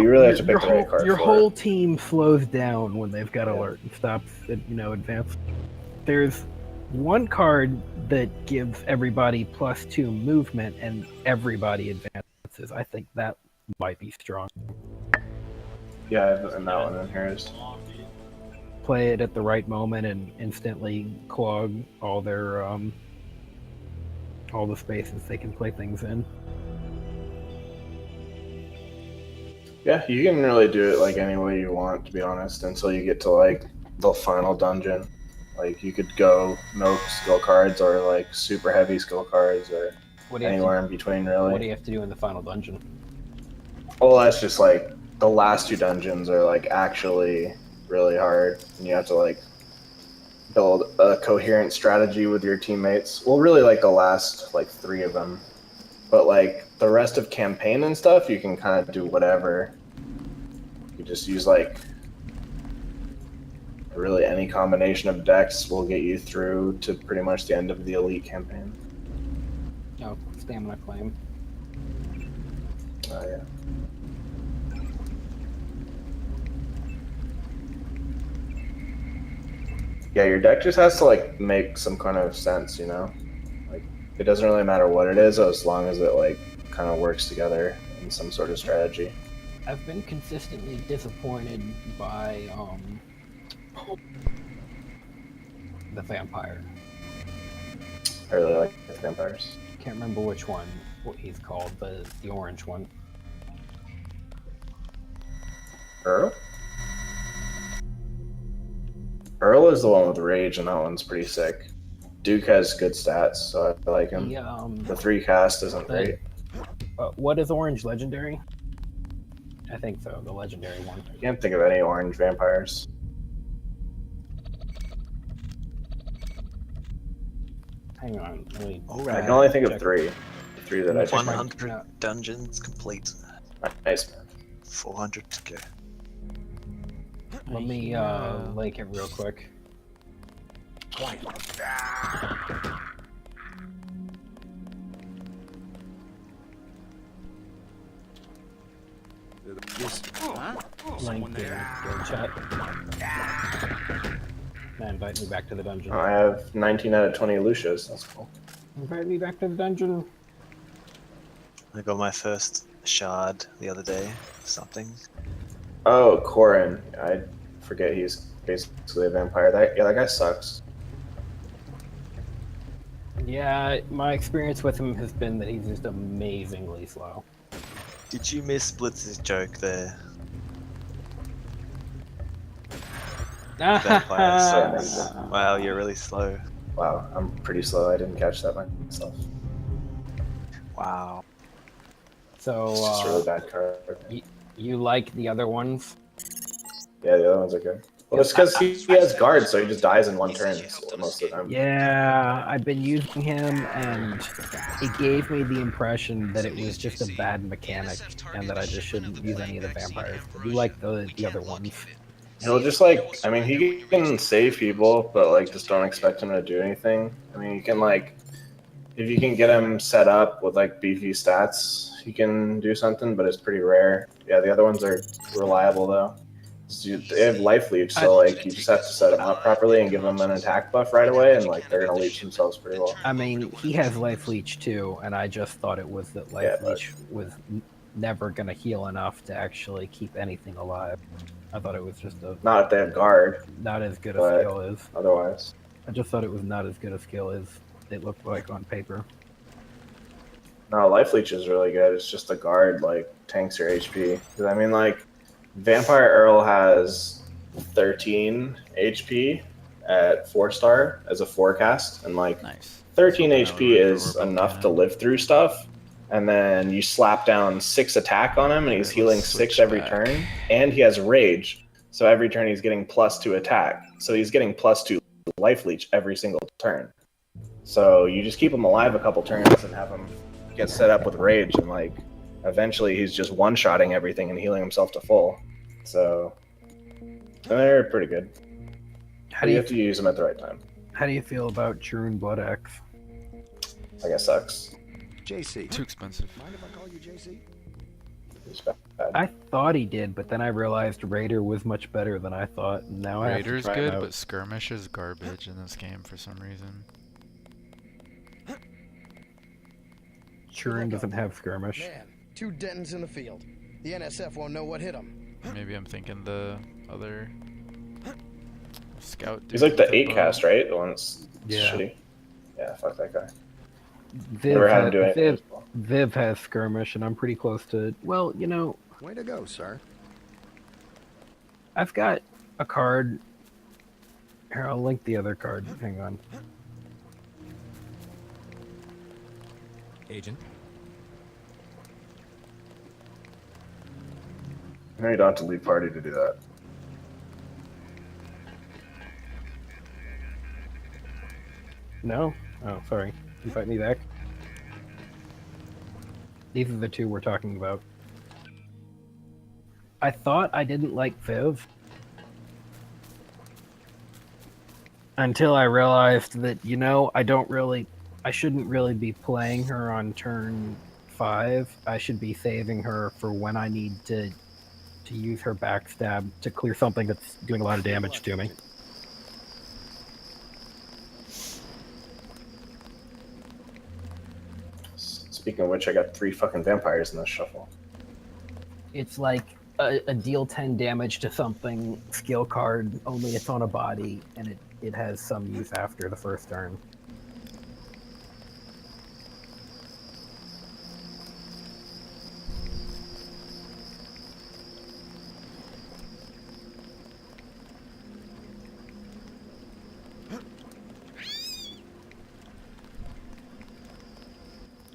you really have to pick the right card Your for whole it. team slows down when they've got Yeah. alert and stops at, advance. There's one card that gives everybody +2 movement and everybody advances. I think that might be strong. Yeah, I have that one in here. Play it at the right moment and instantly clog all their all the spaces they can play things in. Yeah, you can really do it like any way you want, to be honest, until you get to like the final dungeon. Like you could go no skill cards or like super heavy skill cards or anywhere in between, really. What do you have to do in the final dungeon? Well, that's just like the last two dungeons are like actually really hard, and you have to like build a coherent strategy with your teammates. Well, really like the last like 3 of them, but like the rest of campaign and stuff, you can kind of do whatever. You just use like really any combination of decks will get you through to pretty much the end of the elite campaign. Oh, stamina claim. Oh yeah. Yeah, your deck just has to like make some kind of sense, Like it doesn't really matter what it is as long as it like kind of works together in some sort of strategy. I've been consistently disappointed by the vampire. I really like the vampires. Can't remember what he's called, but the orange one. Earl? Earl is the one with rage, and that one's pretty sick. Duke has good stats, so I like him. The 3 cast isn't great. What is orange legendary? I think so, the legendary one. I can't think of any orange vampires. Hang on, I can only think of 3. The 3 that I think. 100 dungeons complete. Nice, man. 400 to go. Let me link it real quick. Link in chat. Now invite me back to the dungeon. I have 19 out of 20 Lucias. That's cool. Invite me back to the dungeon. I got my first shard the other day. Something. Oh, Corin. I forget he's basically a vampire. That guy sucks. Yeah, my experience with him has been that he's just amazingly slow. Did you miss Blitz's joke there? Vampires. Wow, you're really slow. Wow, I'm pretty slow. I didn't catch that myself. Wow. So, It's just a really bad card. You like the other ones? Yeah, the other ones are good. Well, it's because he has guards, so he just dies in one turn most of the time. Yeah, I've been using him, and it gave me the impression that it was just a bad mechanic, and that I just shouldn't use any of the vampires. But you like the other ones. He'll just like, I mean, he can save people, but like, just don't expect him to do anything. I mean, you can like, if you can get him set up with like beefy stats, he can do something, but it's pretty rare. Yeah, the other ones are reliable though. They have life leech, so like you just have to set them up properly and give them an attack buff right away, and like they're gonna leech themselves pretty well. I mean, he has life leech too, and I just thought it was that life leech was never gonna heal enough to actually keep anything alive. I thought it was just not if they have guard. Not as good a skill as otherwise. I just thought it was not as good a skill as it looked like on paper. No, life leech is really good. It's just a guard like tanks your HP. Because I mean, like Vampire Earl has 13 HP at 4-star as a forecast, and like 13 HP is enough to live through stuff. And then you slap down 6 attack on him, and he's healing 6 every turn, and he has rage. So every turn he's getting +2 attack. So he's getting +2 life leech every single turn. So you just keep him alive a couple turns and have him get set up with rage, and like eventually he's just one-shotting everything and healing himself to full. So they're pretty good. How do you have to use them at the right time? How do you feel about Jurun Blood Axe? I guess sucks. JC. Too expensive. Mind if I call you JC? He's bad. I thought he did, but then I realized Raider was much better than I thought. And now I have to Raider's try him good, out. but Skirmish is garbage in this game for some reason. Turin doesn't have skirmish. Man, 2 Dentons in the field. The NSF won't know what hit them. Maybe I'm thinking the other scout dude. He's like the with 8 bow. cast, right? The one that's Yeah. shitty. Yeah, fuck that guy. Viv, Never had him do anything. Viv has skirmish, and I'm pretty close to. Well, you know, Way to go, sir. I've got a card. Here, I'll link the other card. Hang on. Agent. No, you don't have to leave party to do that. No? Oh, sorry. Invite me back. These are the 2 we're talking about. I thought I didn't like Viv until I realized that, you know, I shouldn't really be playing her on turn 5. I should be saving her for when I need to use her backstab to clear something that's doing a lot of damage to me. Speaking of which, I got 3 fucking vampires in this shuffle. It's like a deal 10 damage to something skill card, only it's on a body, and it has some use after the first turn.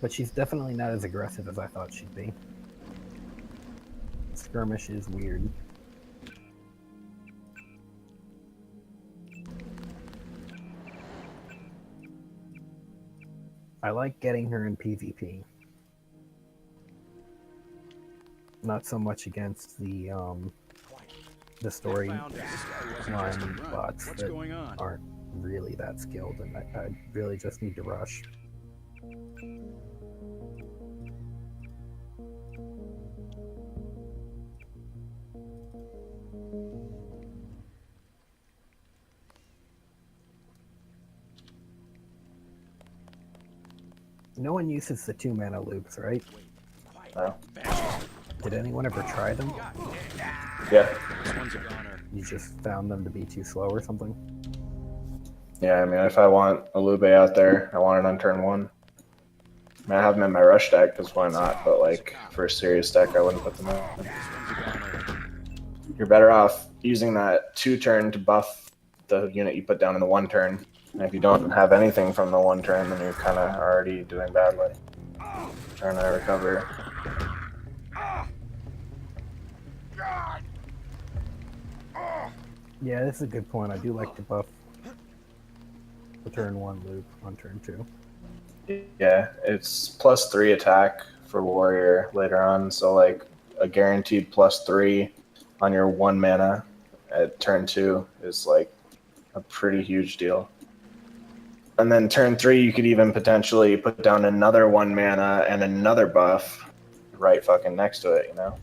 But she's definitely not as aggressive as I thought she'd be. Skirmish is weird. I like getting her in PvP. Not so much against the story line bots that aren't really that skilled, and I really just need to rush. No one uses the 2 mana loops, right? No. Did anyone ever try them? Yeah. You just found them to be too slow or something? Yeah, I mean, if I want a Lube out there, I want it on turn 1. I mean, I have them in my rush deck, because why not? But, like, for a serious deck, I wouldn't put them in. You're better off using that 2 turn to buff the unit you put down in the 1 turn. And if you don't have anything from the 1 turn, then you're kind of already doing badly. Trying to recover. Yeah, this is a good point. I do like to buff the turn 1 loop on turn 2. Yeah, it's +3 attack for warrior later on, so like a guaranteed +3 on your 1 mana at turn 2 is like a pretty huge deal. And then turn 3 you could even potentially put down another 1 mana and another buff right fucking next to it, you know?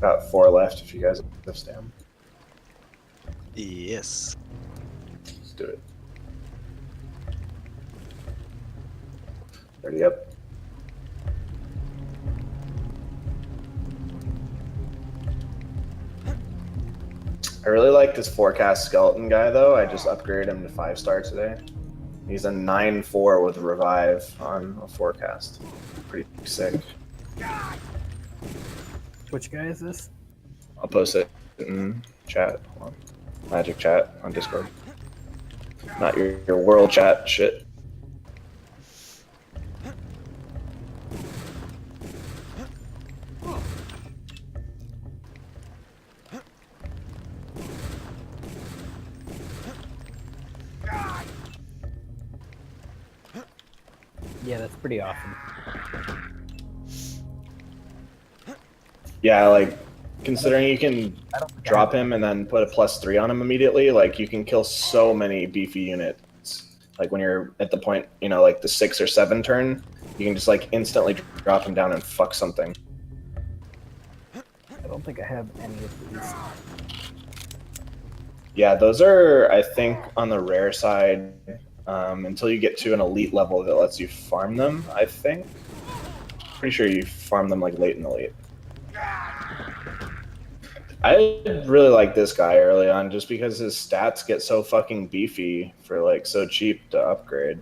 Got 4 left if you guys have stam. Yes. Let's do it. Ready up. I really like this forecast skeleton guy though. I just upgraded him to 5-star today. He's a 9/4 with revive on a forecast. Pretty sick. Which guy is this? I'll post it in chat. Hold on. Magic chat on Discord. Not your world chat shit. Yeah, that's pretty awesome. Yeah, like considering you can I don't think I drop have him and then put a +3 on him immediately, like you can kill so many beefy units. Like when you're at the point, you know, like the 6 or 7 turn, you can just like instantly drop him down and fuck something. I don't think I have any of these. Yeah, those are, I think, on the rare side, until you get to an elite level that lets you farm them, I think. Pretty sure you farm them like late in elite. I really like this guy early on just because his stats get so fucking beefy for like so cheap to upgrade.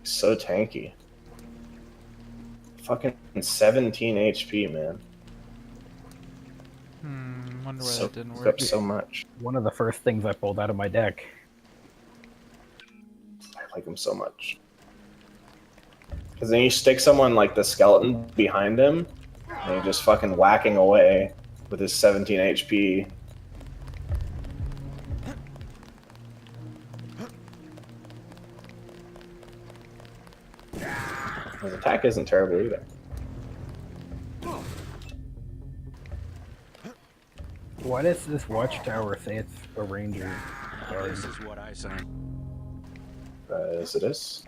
He's so tanky. Fucking 17 HP, man. Wonder why that Soaks didn't up work. so much. One of the first things I pulled out of my deck. I like him so much. Because then you stick someone like the skeleton behind him, and you're just fucking whacking away with his 17 HP. His attack isn't terrible either. Why does this watchtower say it's a ranger guard? This is what I say. Yes, it is.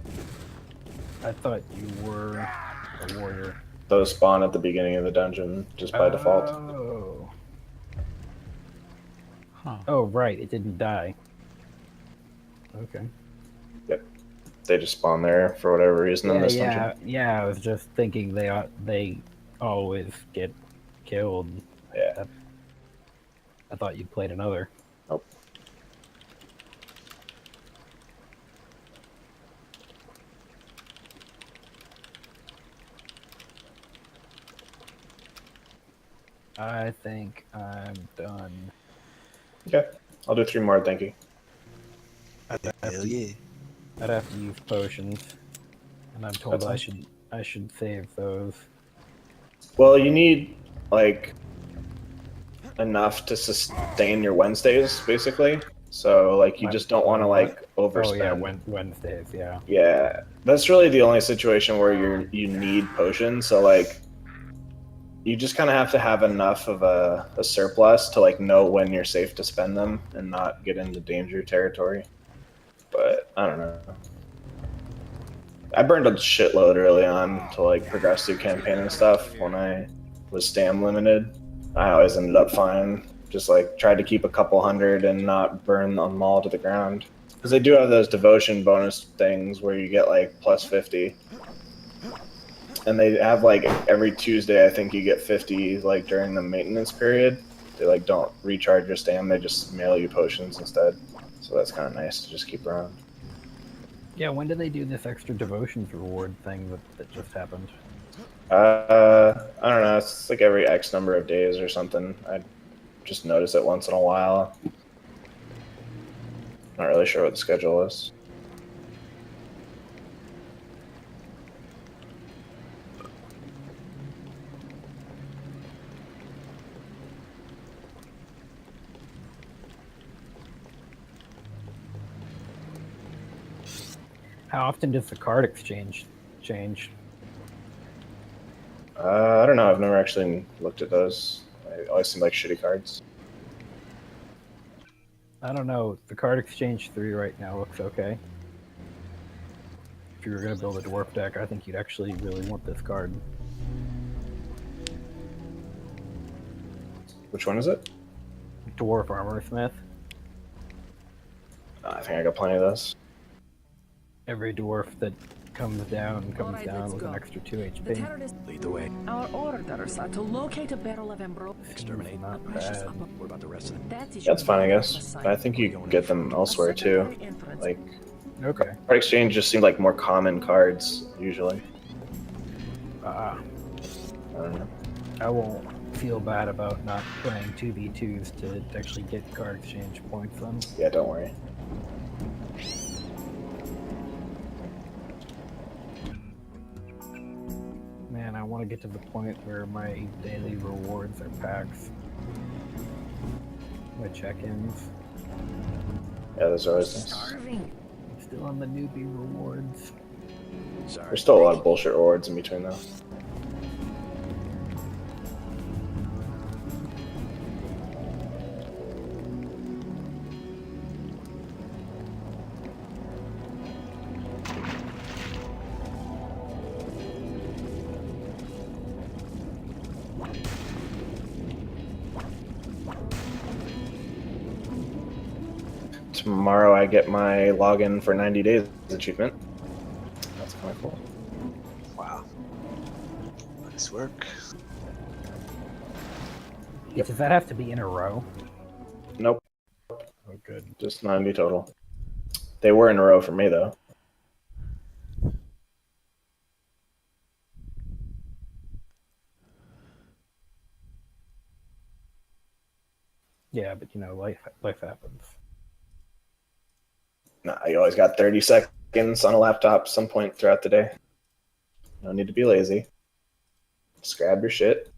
I thought you were a warrior. Those spawn at the beginning of the dungeon just by default. Oh. Huh. Oh, right. It didn't die. Okay. They just spawn there for whatever reason in this dungeon. Yeah. I was just thinking they always get killed. Yeah. I thought you played another. Nope. I think I'm done. Okay. I'll do 3 more, thank you. Hell yeah. I'd have to use potions, and I'm told That's I should save those. Well, you need, like, enough to sustain your Wednesdays, basically. So, like, you just don't want to, like, overspend. Oh yeah, Wednesdays. Yeah. Yeah, that's really the only situation where you need potions. So like, you just kind of have to have enough of a surplus to like know when you're safe to spend them and not get into danger territory. But I don't know. I burned a shitload early on to like progress through campaign and stuff when I was stam limited. I always ended up fine. Just like tried to keep a couple hundred and not burn them all to the ground. Because they do have those devotion bonus things where you get like plus 50. And they have like every Tuesday, I think you get 50 like during the maintenance period. They like don't recharge your stam, they just mail you potions instead. So that's kind of nice to just keep around. Yeah. When do they do this extra devotions reward thing that just happened? I don't know, it's like every X number of days or something. I just notice it once in a while. Not really sure what the schedule is. How often does the card exchange change? I don't know, I've never actually looked at those. They always seem like shitty cards. I don't know. The card exchange 3 right now looks okay. If you were going to build a dwarf deck, I think you'd actually really want this card. Which one is it? Dwarf Armor Smith. I think I got plenty of those. Every dwarf that comes down Alright, let's with go. an extra 2 The HP. terrorists, Lead the way. our orders are to locate a barrel of ambrosia. Exterminate. Not Precious bad. upper- What about the rest of them? That is That's your fine, I normal guess. site. But I think you can get them elsewhere A too. secondary entrance. Like, Okay. card exchange just seemed like more common cards usually. Ah, I don't know. I won't feel bad about not playing 2v2s to actually get card exchange points on. Yeah, don't worry. Man, I want to get to the point where my daily rewards are packs. My check-ins. Yeah, those are always nice. Starving. I'm still on the newbie rewards. Sorry. There's still a lot of bullshit rewards in between though. tomorrow I get my login for 90 days achievement. That's kind of cool. Wow. Nice work. Does that have to be in a row? Nope, Oh, good. just 90 total. They were in a row for me though. Yeah, but you know, life happens. Nah, you always got 30 seconds on a laptop some point throughout the day. No need to be lazy. Just grab your shit,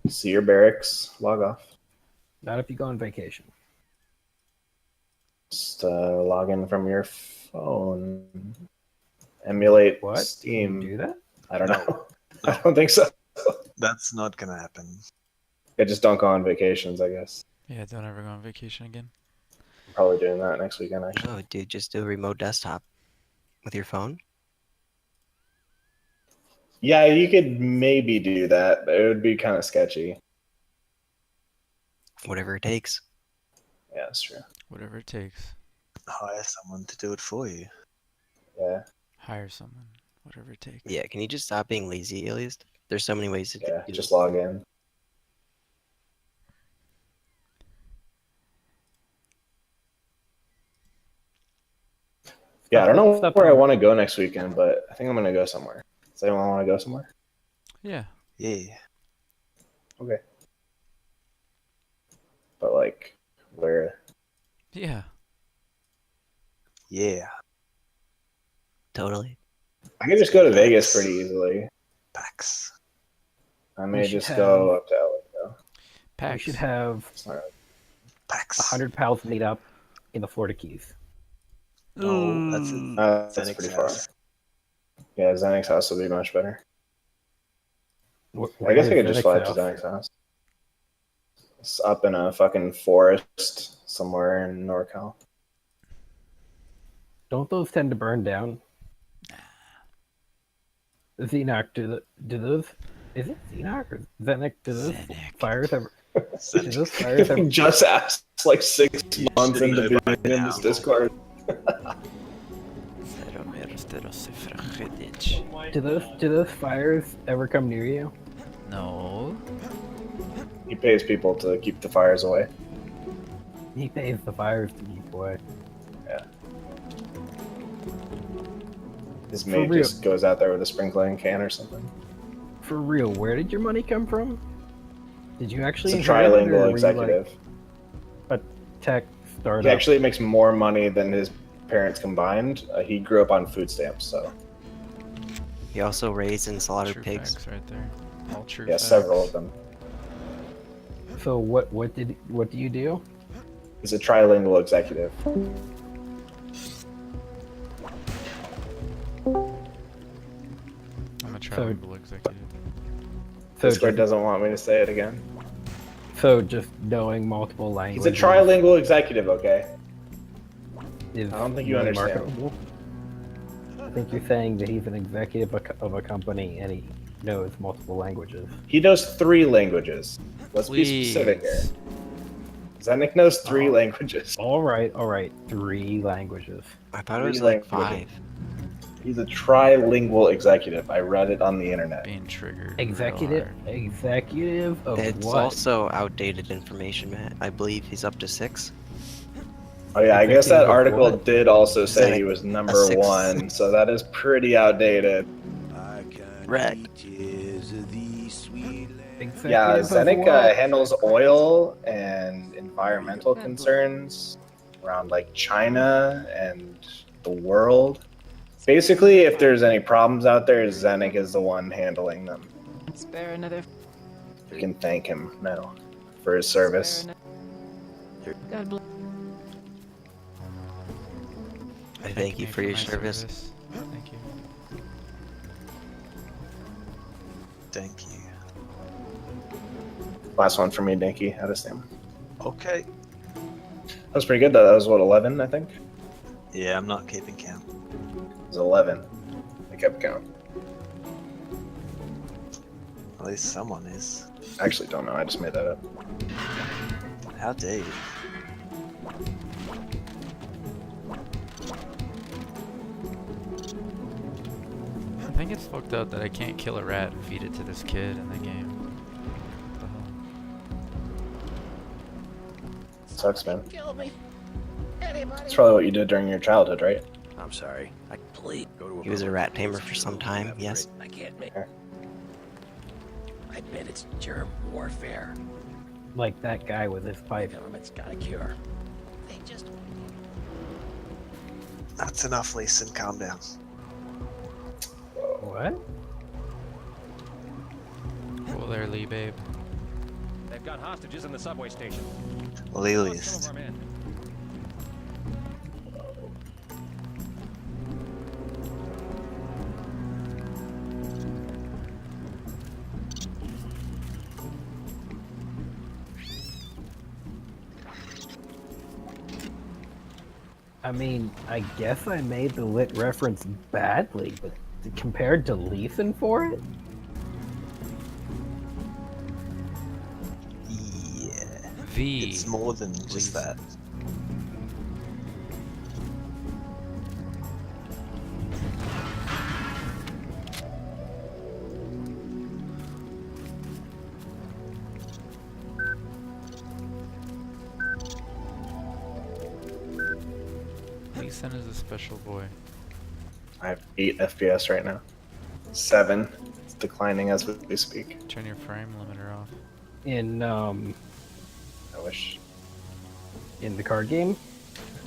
see your barracks, log off. Not if you go on vacation. Just log in from your phone. Emulate What? Steam. Can you do that? I don't No. know. I don't think so. That's not gonna happen. I just don't go on vacations, I guess. Yeah, don't ever go on vacation again. I'm probably doing that next weekend, actually. No, dude, just do a remote desktop with your phone. Yeah, you could maybe do that, but it would be kind of sketchy. Whatever it takes. Yeah, that's true. Whatever it takes. Hire someone to do it for you. Yeah, Hire someone. Whatever it takes. Yeah, can you just stop being lazy at least? There's so many ways to yeah, do just this. log in. Yeah, I don't know Stop where I on- want to go next weekend, but I think I'm going to go somewhere. Does anyone want to go somewhere? Yeah. Yeah. Okay. But, like, where? Yeah. Yeah. Totally. I could just go to Vegas pretty easily. PAX. I may should just go have- up to LA, though. We PAX. should have It's not really- PAX. 100 pals meet up in the Florida Keys. No, that's it. That's Xenix's pretty far. house. Yeah, Xenix's house would be much better. Where I guess I is could just fly Xenix's up to house? Xenix's house. It's up in a fucking forest somewhere in NorCal. Don't those tend to burn down? Xenok, do those? Is it Xenok or Xenok? Do those Xenok. fires ever? Do those fires ever? Just asked like 6 You months should into know being by in now. this Discord. Do those fires ever come near you? No. He pays people to keep the fires away. He pays the fires to keep away. His For mate real. just goes out there with a sprinkling can or something. For real, where did your money come from? Did you actually It's a inherit it, or trilingual were you, executive. like, a tech startup? He actually makes more money than his parents combined. He grew up on food stamps, so He also raised and slaughtered True pigs. facts right there. All true yeah, facts. several of them. So what do you do? He's a trilingual executive. I'm a trilingual executive. So Discord just, doesn't want me to say it again. so just knowing multiple He's languages. a trilingual executive, okay? Is I don't think you really understand. marketable. I think you're saying that he's an executive of a company and he knows multiple languages. He knows 3 languages. Let's be specific here. Please. Xenic knows 3 languages. All right, 3 languages. I thought it was Three like languages. 5. He's a trilingual executive. I read it on the internet. Being triggered. Executive of That's what? also outdated information, Matt. I believe he's up to 6. Oh yeah, I guess that Executive of article what? did also say Xenic, he was a number 6. 1, so that is pretty outdated. Red. Executive Yeah, of Xenic what? handles oil and environmental concerns around like China and the world. Basically, if there's any problems out there, Xenic is the one handling them. Spare another. You can thank him now for his service. God bless. I thank you me for your my service. Thank you. Thank you. Last one for me, Dinky. Out of Stam. Okay. That was pretty good though. That was what, 11, I think? Yeah, I'm not keeping count. It was 11. I kept count. At least someone is. I actually don't know. I just made that up. How dare you? I think it's fucked up that I can't kill a rat and feed it to this kid in the game. What the hell? Sucks, man. Kill me. Anybody? It's probably what you did during your childhood, right? I'm sorry. I please go to a He was a public rat tamer place for to some time, have yes. written. I can't make. Okay. I admit it's germ warfare. Like that guy with his The pipe. government's got a cure. They just That's enough, Leeson. Calm down. What? Cool there, Lee, babe. They've got hostages in the subway station. Leliest. Some of our men. I mean, I guess I made the lit reference badly, but compared to Leeson for it? Yeah. V. It's more than just Leeson. that. Leeson is a special boy. I have 8 FPS right now. 7. It's declining as we speak. Turn your frame limiter off. In I wish. in the card game?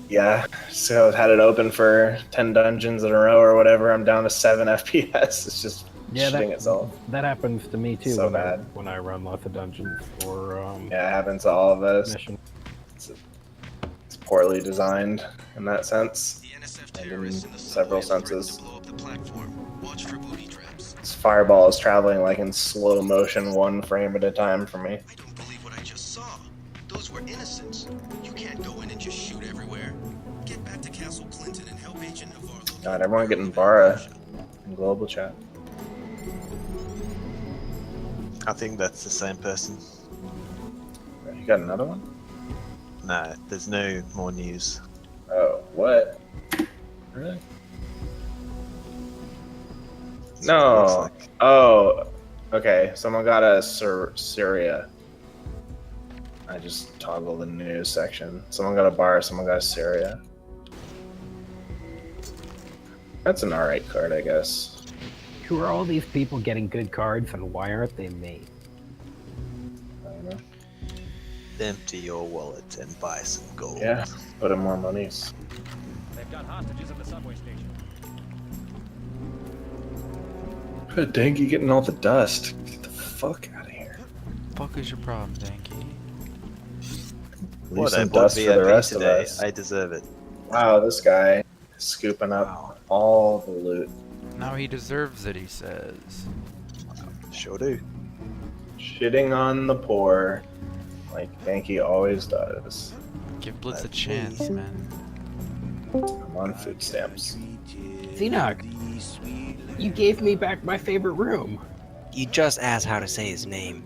Yeah, so I've had it open for 10 dungeons in a row or whatever. I'm down to 7 FPS. It's just Yeah, shitting that, itself. that happens to me too So when bad. when I run lots of dungeons or Yeah, it happens to all of us. mission. It's poorly designed in that sense. The NSF And in terrorists in the several subway threatened senses. to blow up the platform. Watch for booby traps. This fireball is traveling like in slow motion, 1 frame at a time for me. I don't believe what I just saw. Those were innocents. You can't go in and just shoot everywhere. Get back to Castle Clinton and help Agent Navarro. God, everyone getting Bara in global chat. I think that's the same person. You got another one? No, there's no more news. Oh, what? Really? That's what it looks No. like. Oh, okay. Someone got a Syria. I just toggled the news section. Someone got a bar. Someone got a Syria. That's an alright card, I guess. Who are all these people getting good cards and why aren't they me? I don't know. Empty your wallet and buy some gold. Yeah, put in more monies. They've got hostages in the subway station. Dang, you getting all the dust. Get the fuck out of here. Fuck is your problem, Danky? Leave What, I some bought dust for the VIP rest today. of us. I deserve it. Wow, this guy is scooping up Wow. all the loot. Now he deserves it, he says. Sure do. Shitting on the poor, like Yankee always does. Give Blitz a Let's chance, see. man. I'm on food stamps. Xeinok, you gave me back my favorite room. You just asked how to say his name.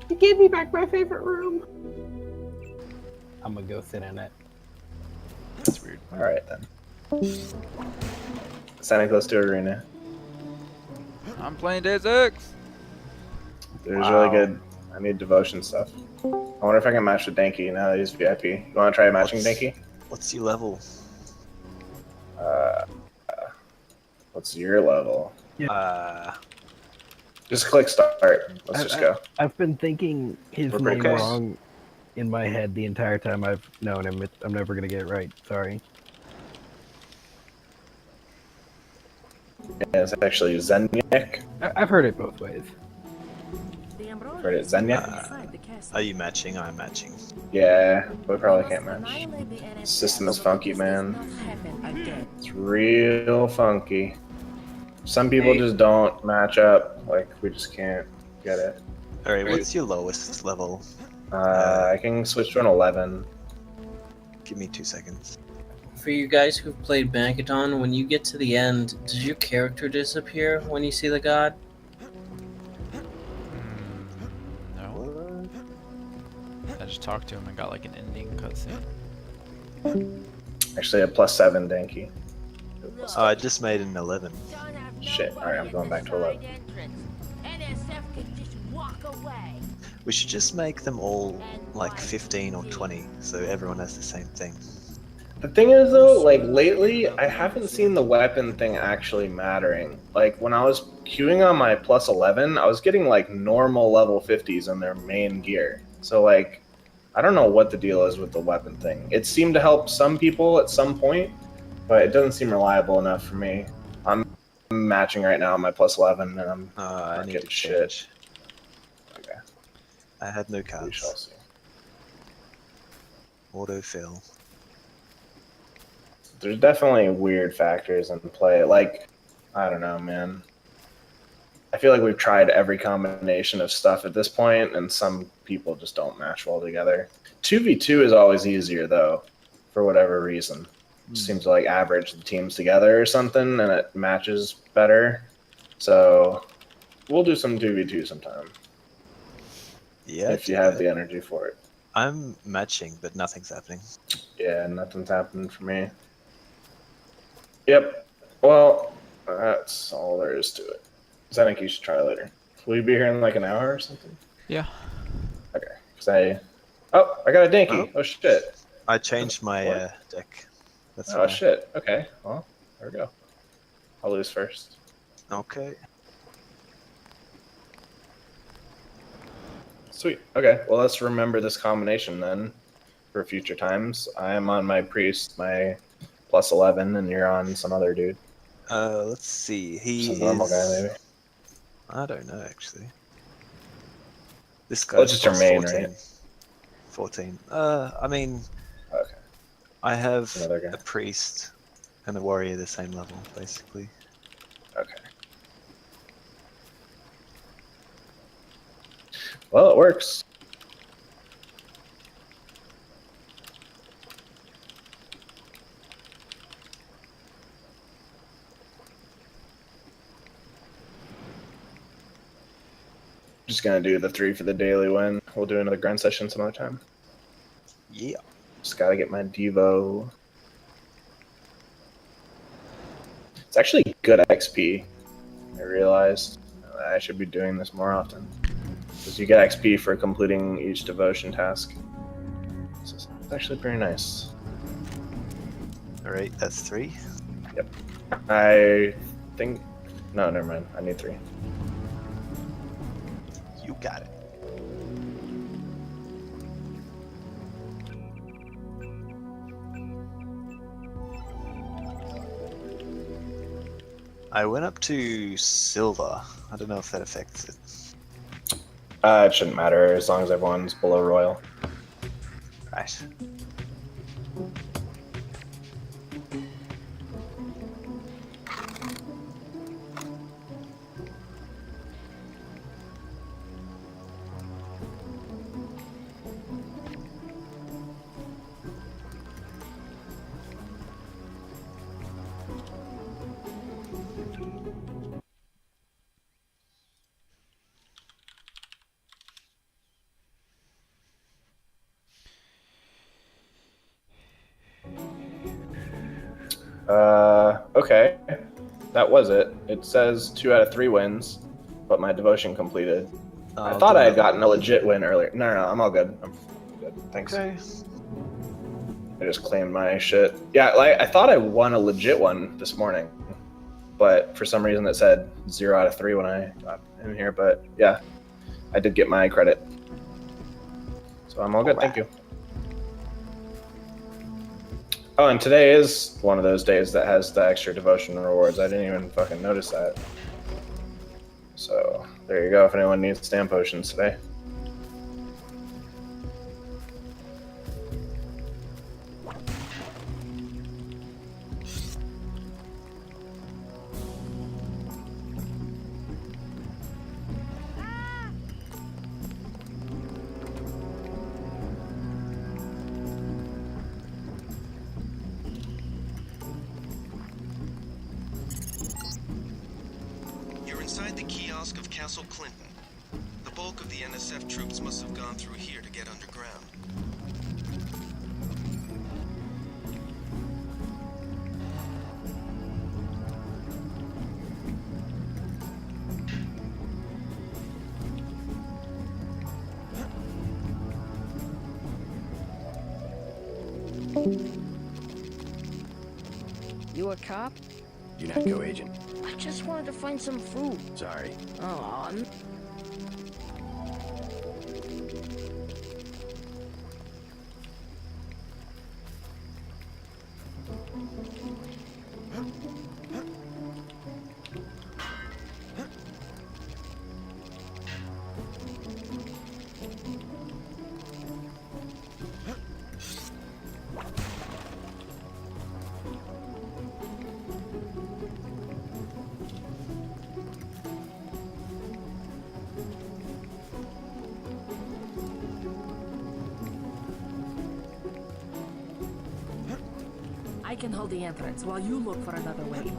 You gave me back my favorite room. I'm gonna go sit in it. That's weird. Alright then. Santa Claus to Arena. I'm playing Deus Ex! There's Wow. really good. I need devotion stuff. I wonder if I can match with Danky now that he's VIP. You want to try matching What's- Danky? What's your level? What's your level? Just Just click start. Let's I- just go. I've been thinking his We're pretty name close. wrong in my head the entire time I've known him. I'm never gonna get it right. Sorry. Yeah, it's actually Xeinok. I've heard it both ways. Heard it, Xeinok? are you matching? I'm matching. Yeah, we probably can't match. System is funky, man. It's real funky. Some people Hey. just don't match up. Like, we just can't get it. Alright, what's your lowest level? I can switch to an 11. Give me 2 seconds. For you guys who've played Bankaton, when you get to the end, does your character disappear when you see the god? No. just talked to him and got like an ending cutscene. Actually, a +7 Danky. Oh, I just made an 11. Shit. Alright, I'm going back to 11. We should just make them all like 15 or 20, so everyone has the same thing. The thing is, though, like lately, I haven't seen the weapon thing actually mattering. Like when I was queuing on my +11, I was getting like normal level 50s in their main gear. So like, I don't know what the deal is with the weapon thing. It seemed to help some people at some point, but it doesn't seem reliable enough for me. I'm matching right now on my +11, and I'm I not need getting to shit. change. Okay, I had no we shall cards. see. Autofill. There's definitely weird factors in play. Like, I don't know, man. I feel like we've tried every combination of stuff at this point, and some people just don't match well together. 2v2 is always easier, though, for whatever reason. Seems to like average the teams together or something, and it matches better. So we'll do some 2v2 sometime. Yeah, If you have the energy for it. I'm matching, but nothing's happening. Yeah, nothing's happening for me. Yep. Well, that's all there is to it. So I think you should try later. Will you be here in like an hour or something? Yeah. Okay. Oh, I got a Dinky. Oh shit. I changed my What? deck. That's Oh why. shit. Okay. Well, there we go. I'll lose first. Okay. Sweet. Okay. Well, let's remember this combination then for future times. I am on my priest, my +11, and you're on some other dude. Let's see. He Some normal guy, maybe. I don't know actually. This Well, guy's it's just your main, 14. right? 14. I mean, Okay. I have Another guy. a priest and a warrior the same level, basically. Okay. Well, it works. Just gonna do the 3 for the daily win. We'll do another grind session some other time. Yeah. Just gotta get my Devo. It's actually good XP. I realized I should be doing this more often. Because you get XP for completing each devotion task. So it's actually pretty nice. Alright, that's 3. Yep. I think... No, never mind. I need 3. You got it. I went up to silver. I don't know if that affects it. It shouldn't matter as long as everyone's below royal. Right. Okay. That was it. It says 2 out of 3 wins, but my devotion completed. I thought I had gotten a legit win earlier. No, I'm all good. I'm good. Thanks. Okay. I just claimed my shit. Yeah, like I thought I won a legit one this morning, but for some reason it said 0 out of 3 when I got in here. But yeah, I did get my credit, so I'm all good. Thank you. Oh, and today is one of those days that has the extra devotion rewards. I didn't even fucking notice that. So there you go. If anyone needs stamp potions today. You're inside the kiosk of Castle Clinton. The bulk of the NSF troops must have gone through here to get underground. You a cop? UNATCO agent. I just wanted to find some food. Sorry. Oh, I can hold the entrance while you look for another way.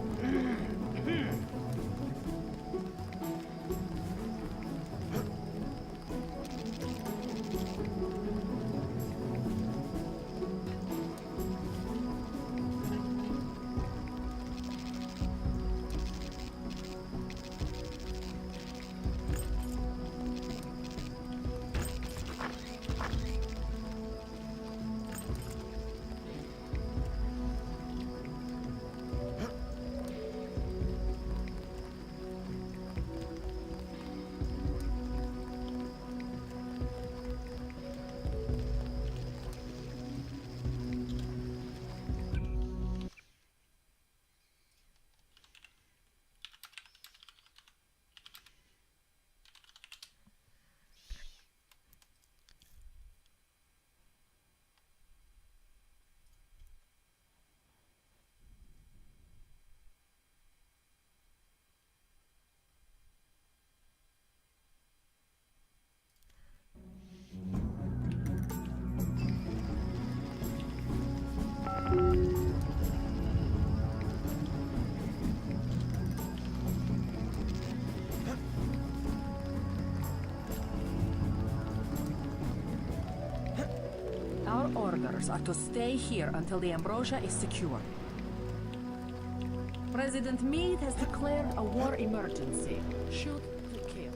Our orders are to stay here until the ambrosia is secure. President Meade has declared a war emergency. Shoot to kill.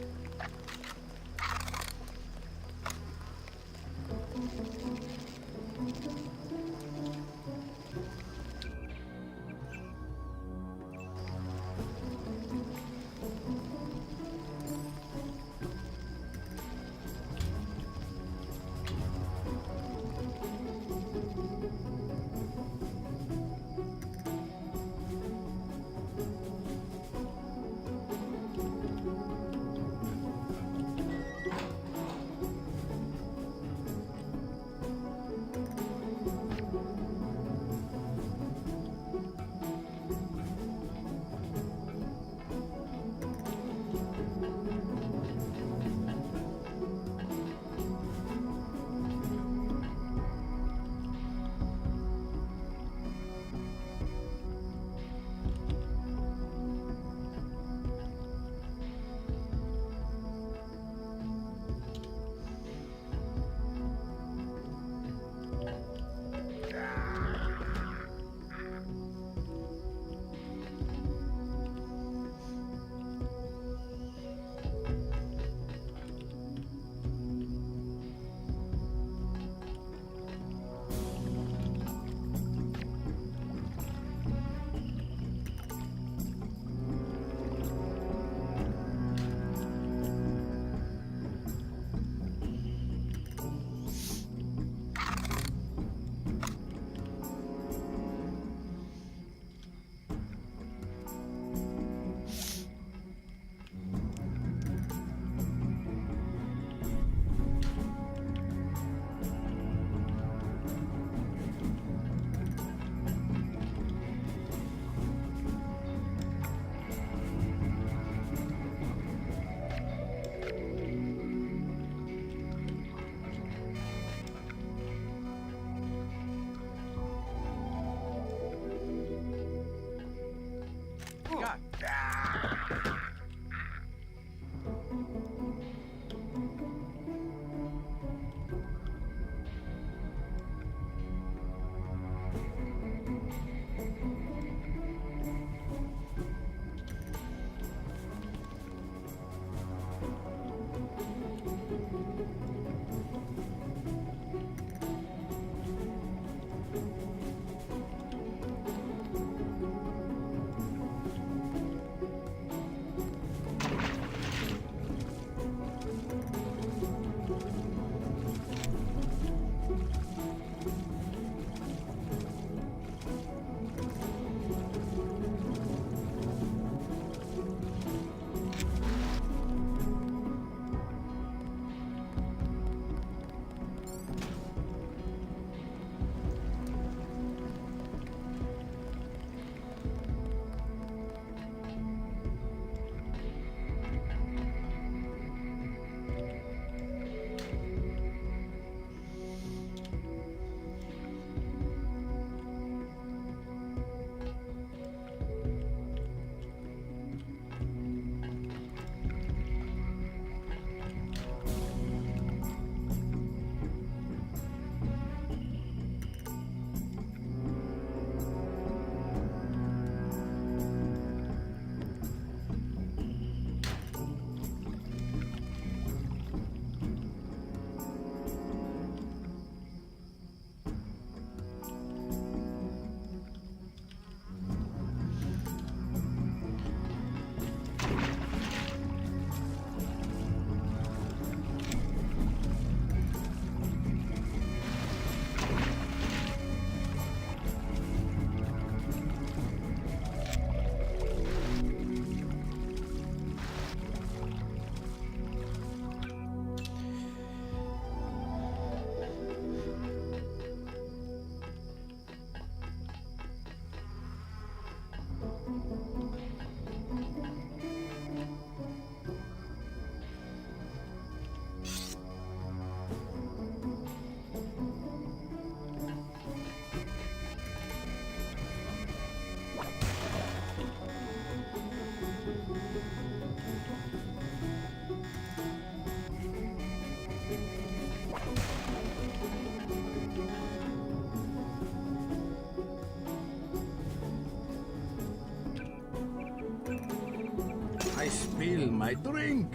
my drink.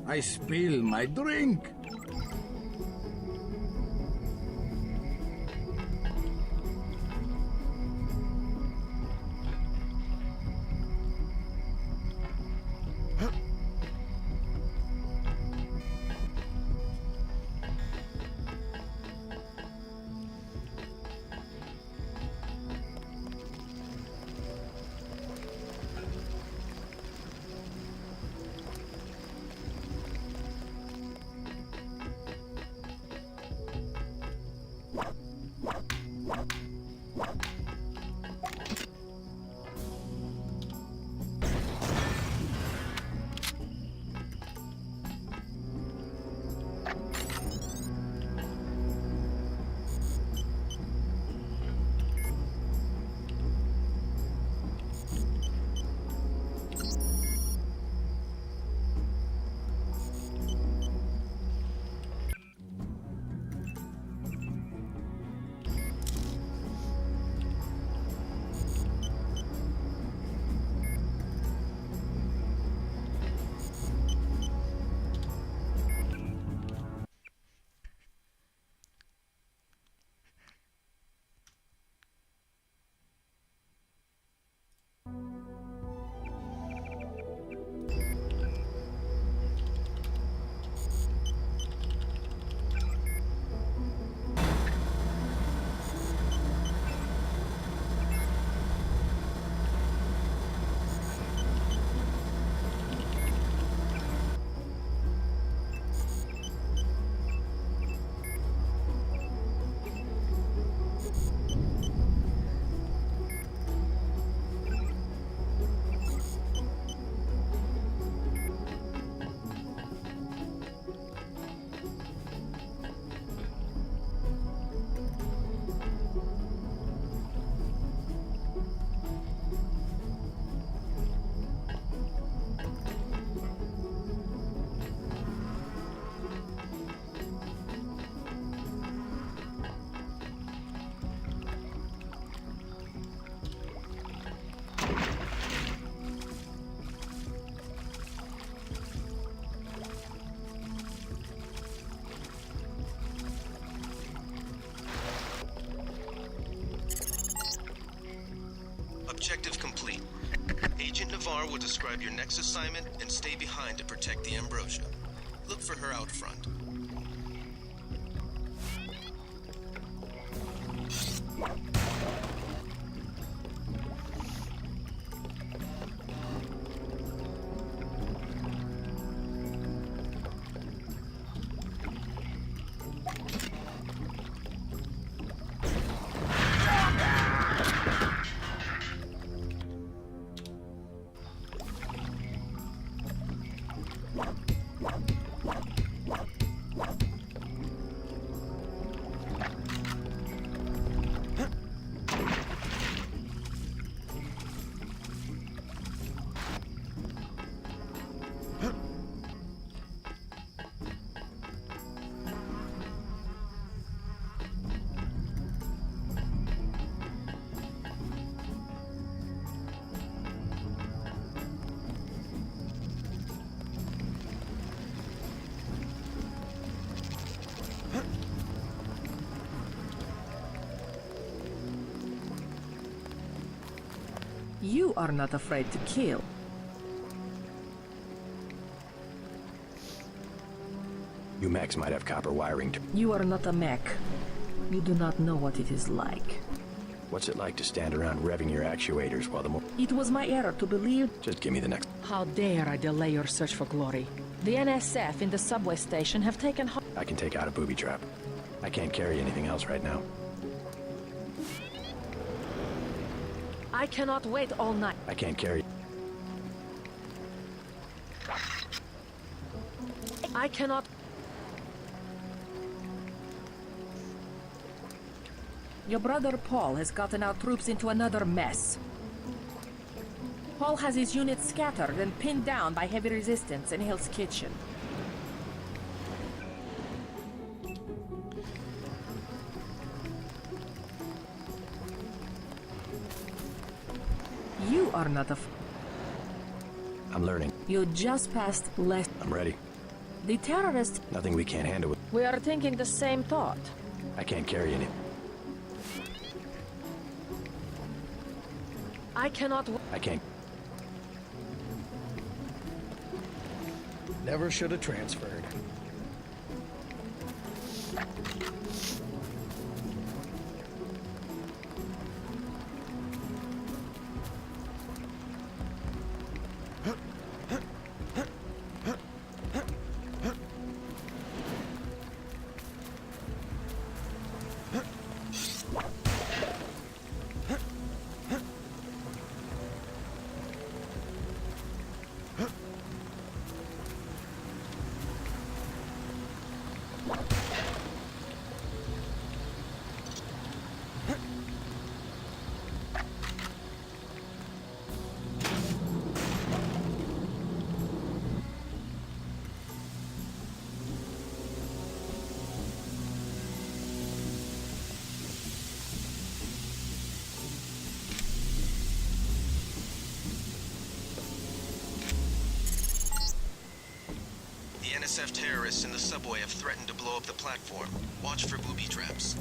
I spill my drink. Objective complete. Agent Navarre will describe your next assignment and stay behind to protect the Ambrosia. Look for her out front. You are not afraid to kill. You mechs might have copper wiring to... You are not a mech. You do not know what it is like. What's it like to stand around revving your actuators while the more... It was my error to believe... Just give me the next... How dare I delay your search for glory? The NSF in the subway station have taken... I can take out a booby trap. I can't carry anything else right now. I cannot wait all night. I can't carry... I cannot... Your brother Paul has gotten our troops into another mess. Paul has his units scattered and pinned down by heavy resistance in Hill's kitchen. You are not a... I'm learning. You just passed less. I'm ready. The terrorists. Nothing we can't handle with. We are thinking the same thought. I can't carry any. I cannot. I can't. Never should have transferred. The NSF terrorists in the subway have threatened to blow up the platform. Watch for booby traps.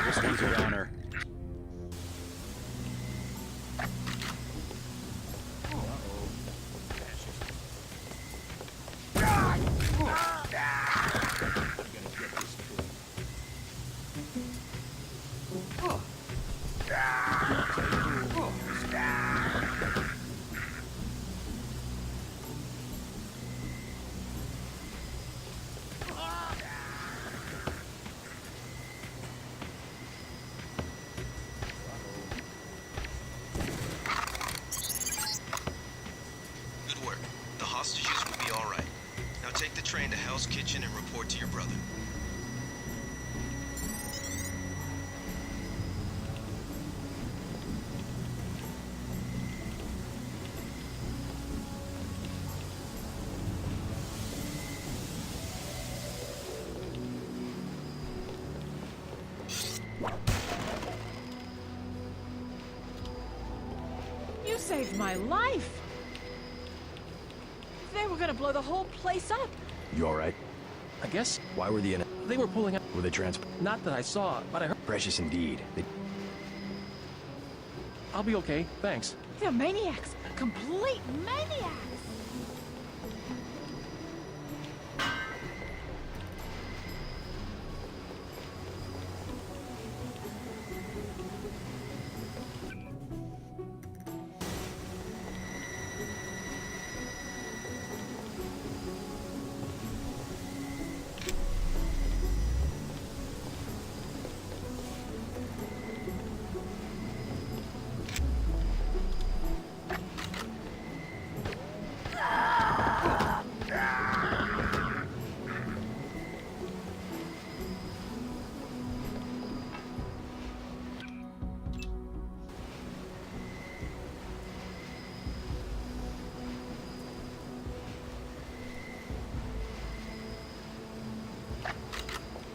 This one's a downer. Good work. The hostages will be all right. Now take the train to Hell's Kitchen and report to your brother. You saved my life! They were gonna blow the whole place up! You alright? I guess Why were the they were pulling out. Were they trans? Not that I saw, but I heard. Precious indeed. I'll be okay, thanks. They're maniacs! Complete maniacs!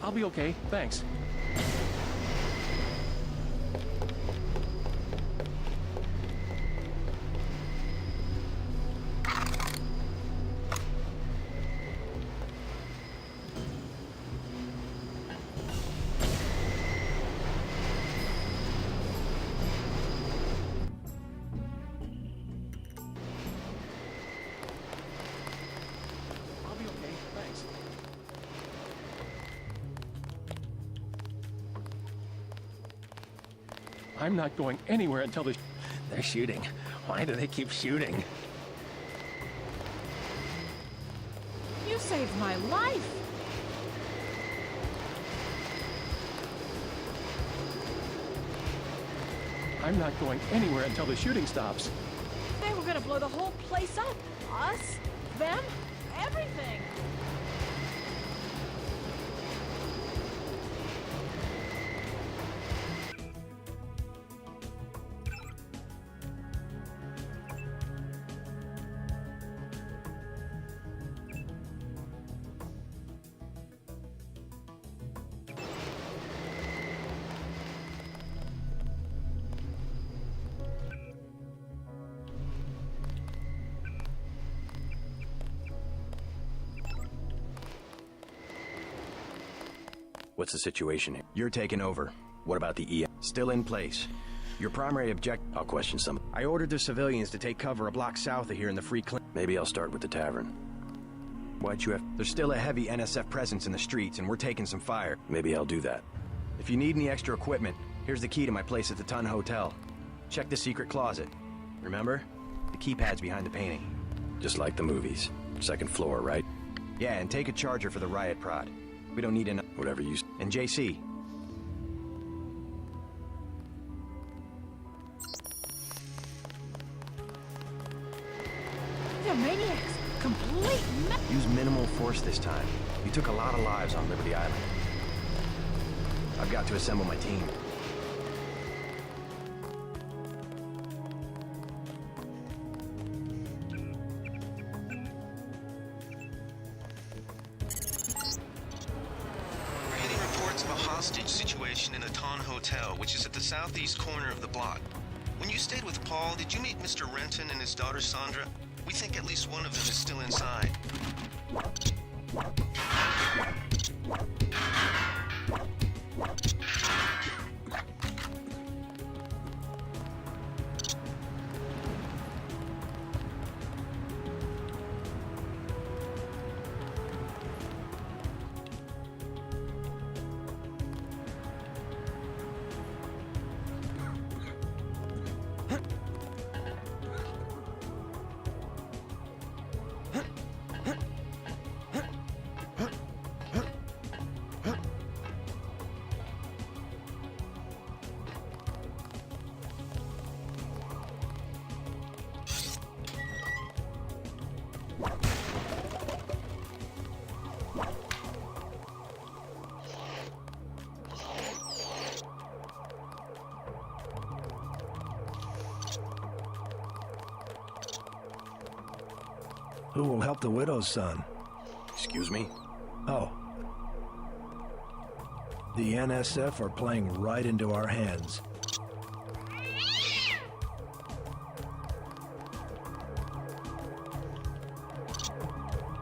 I'll be okay, thanks. I'll be okay, thanks. I'm not going anywhere until they're shooting. Why do they keep shooting? You saved my life! I'm not going anywhere until the shooting stops. They were gonna blow the whole place up! Us, them, everything! What's the situation here? You're taking over. What about the EM? Still in place. Your primary I'll question some. I ordered the civilians to take cover a block south of here in the free clinic. Maybe I'll start with the tavern. Why'd you have... There's still a heavy NSF presence in the streets, and we're taking some fire. Maybe I'll do that. If you need any extra equipment, here's the key to my place at the Ton Hotel. Check the secret closet. Remember? The keypad's behind the painting. Just like the movies. Second floor, right? Yeah, and take a charger for the riot prod. We don't need enough... Whatever you... And JC. They're maniacs! Complete Use minimal force this time. You took a lot of lives on Liberty Island. I've got to assemble my team. We're getting reports of a hostage situation in the Ton Hotel, which is at the southeast corner of the block. When you stayed with Paul, did you meet Mr. Renton and his daughter Sandra? We think at least one of them is still inside. Who will help the widow's son? Excuse me? Oh. The NSF are playing right into our hands.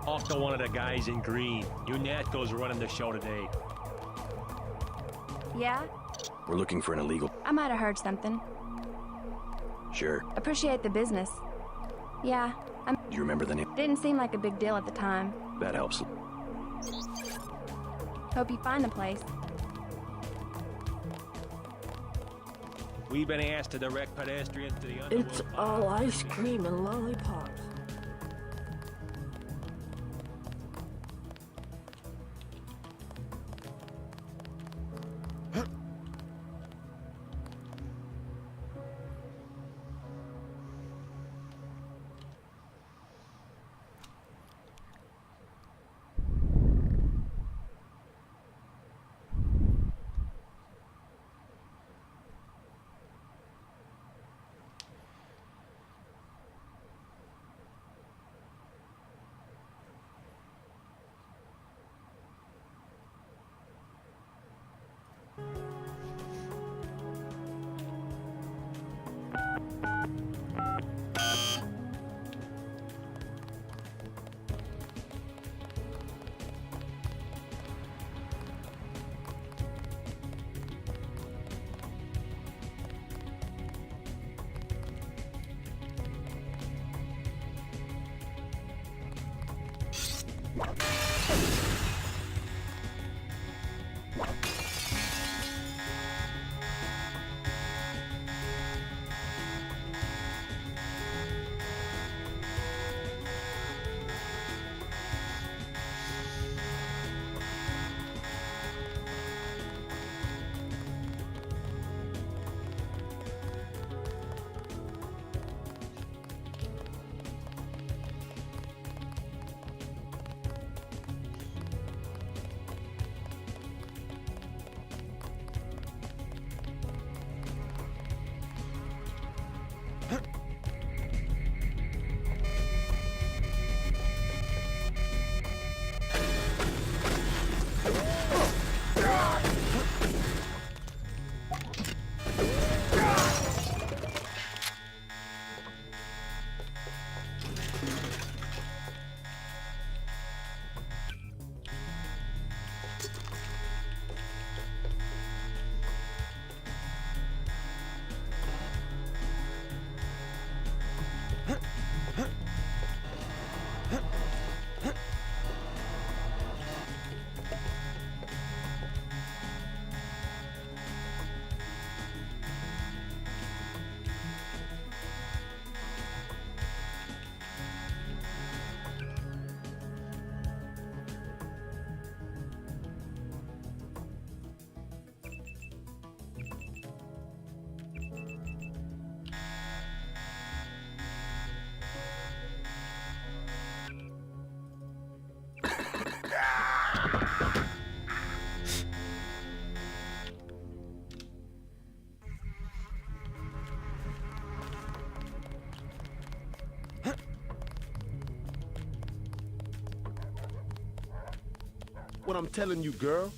Talk to one of the guys in green. UNATCO's running the show today. Yeah? We're looking for an illegal... I might have heard something. Sure. Appreciate the business. Yeah, Do you remember the name? didn't seem like a big deal at the time. That helps. Hope you find the place. We've been asked to direct pedestrians to the underworld. It's all ice cream and lollipops. What I'm telling you, girl.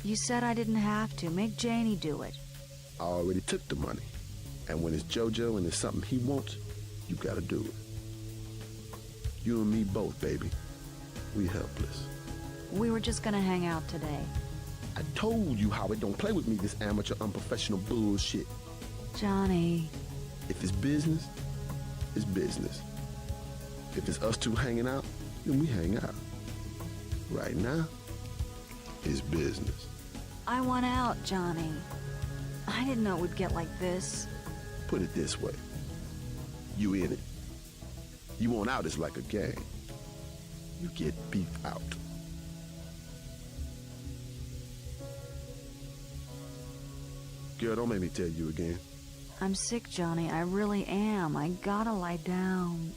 You said I didn't have to. Make Janie do it. I already took the money. And when it's JoJo and it's something he wants, you gotta do it. You and me both, baby. We helpless. We were just gonna hang out today. I told you how it don't play with me, this amateur, unprofessional bullshit. Johnny. If it's business, it's business. If it's us two hanging out, then we hang out. Right now, it's business. I want out, Johnny. I didn't know it would get like this. Put it this way. You in it. You want out is like a game. You get beef out. Girl, don't make me tell you again. I'm sick, Johnny. I really am. I gotta lie down.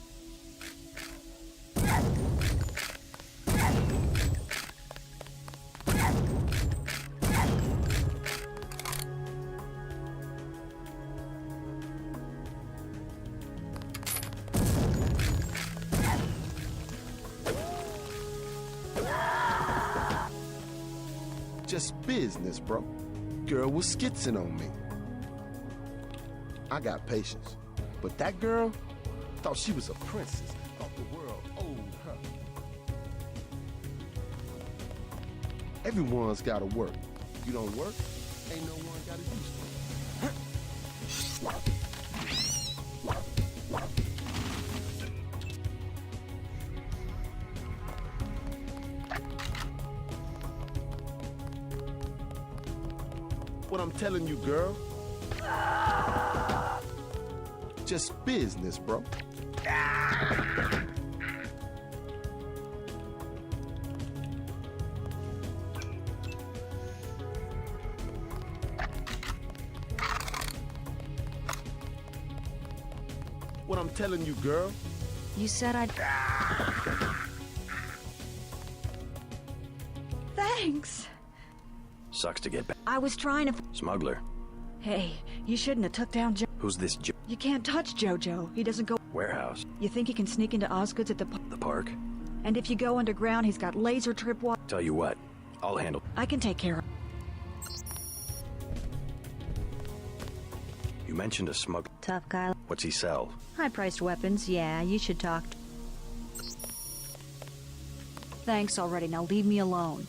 Just business, bro. Girl was skitzing on me. I got patience. But that girl thought she was a princess. Thought the world owed her. Everyone's gotta work. You don't work, ain't no one gotta use you. What I'm telling you, girl. Just business, bro. What I'm telling you, girl. You said I'd... Thanks. Sucks to get back. I was trying to... Smuggler. Hey, you shouldn't have took down Who's this You can't touch JoJo. He doesn't go... Warehouse. You think he can sneak into Osgood's at the park? And if you go underground, he's got laser trip wire. Tell you what, I'll handle. I can take care of... You mentioned a smuggler. Tough guy. What's he sell? High-priced weapons, yeah, you should talk. Thanks already. Now leave me alone.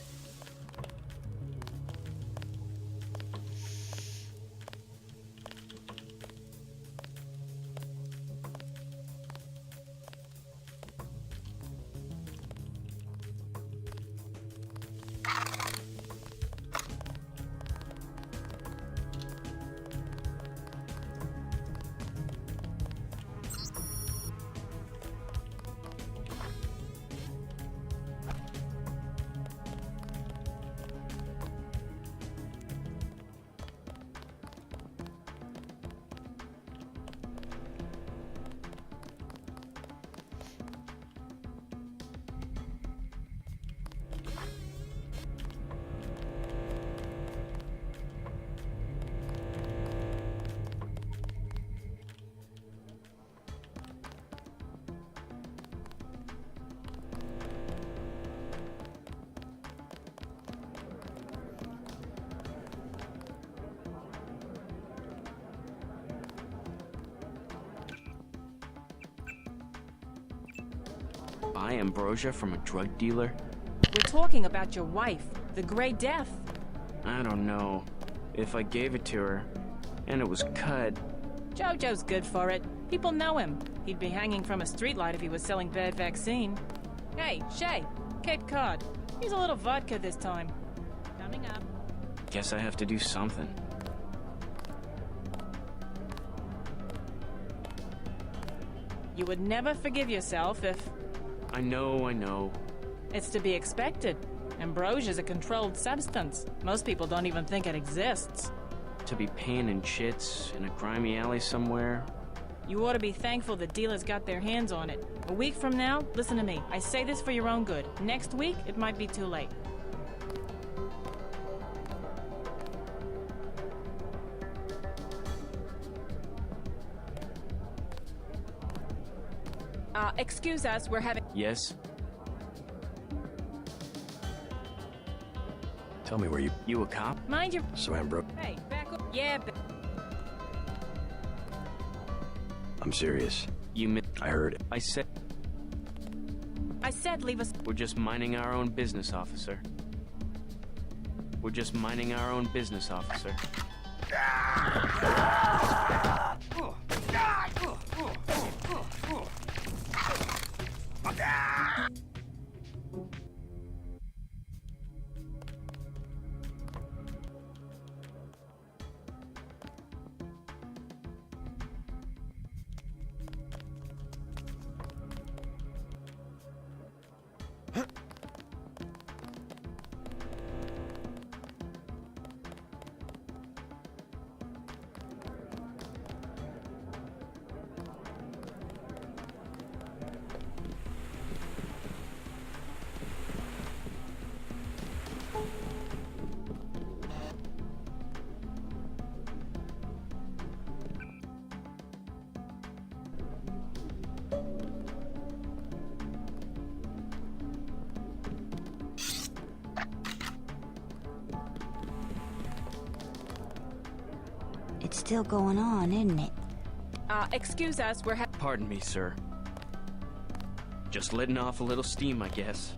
Buy ambrosia from a drug dealer? We're talking about your wife, the Grey Death. I don't know. If I gave it to her, and it was cut... JoJo's good for it. People know him. He'd be hanging from a streetlight if he was selling bad vaccine. Hey, Shay, Cape Cod. Here's a little vodka this time. Coming up. Guess I have to do something. You would never forgive yourself if... I know. It's to be expected. Ambrosia's a controlled substance. Most people don't even think it exists. To be paying in chits in a grimy alley somewhere. You ought to be thankful the dealers got their hands on it. A week from now, listen to me. I say this for your own good. Next week, it might be too late. Excuse us, we're having... Yes? Tell me where you... You a cop? Mind your... So I'm broke. Hey, back up. Yeah, I'm serious. You I heard it. I said leave us... we're just minding our own business, officer. We're just minding our own business, officer. It's still going on, isn't it? Excuse us, we're Pardon me, sir. Just letting off a little steam, I guess.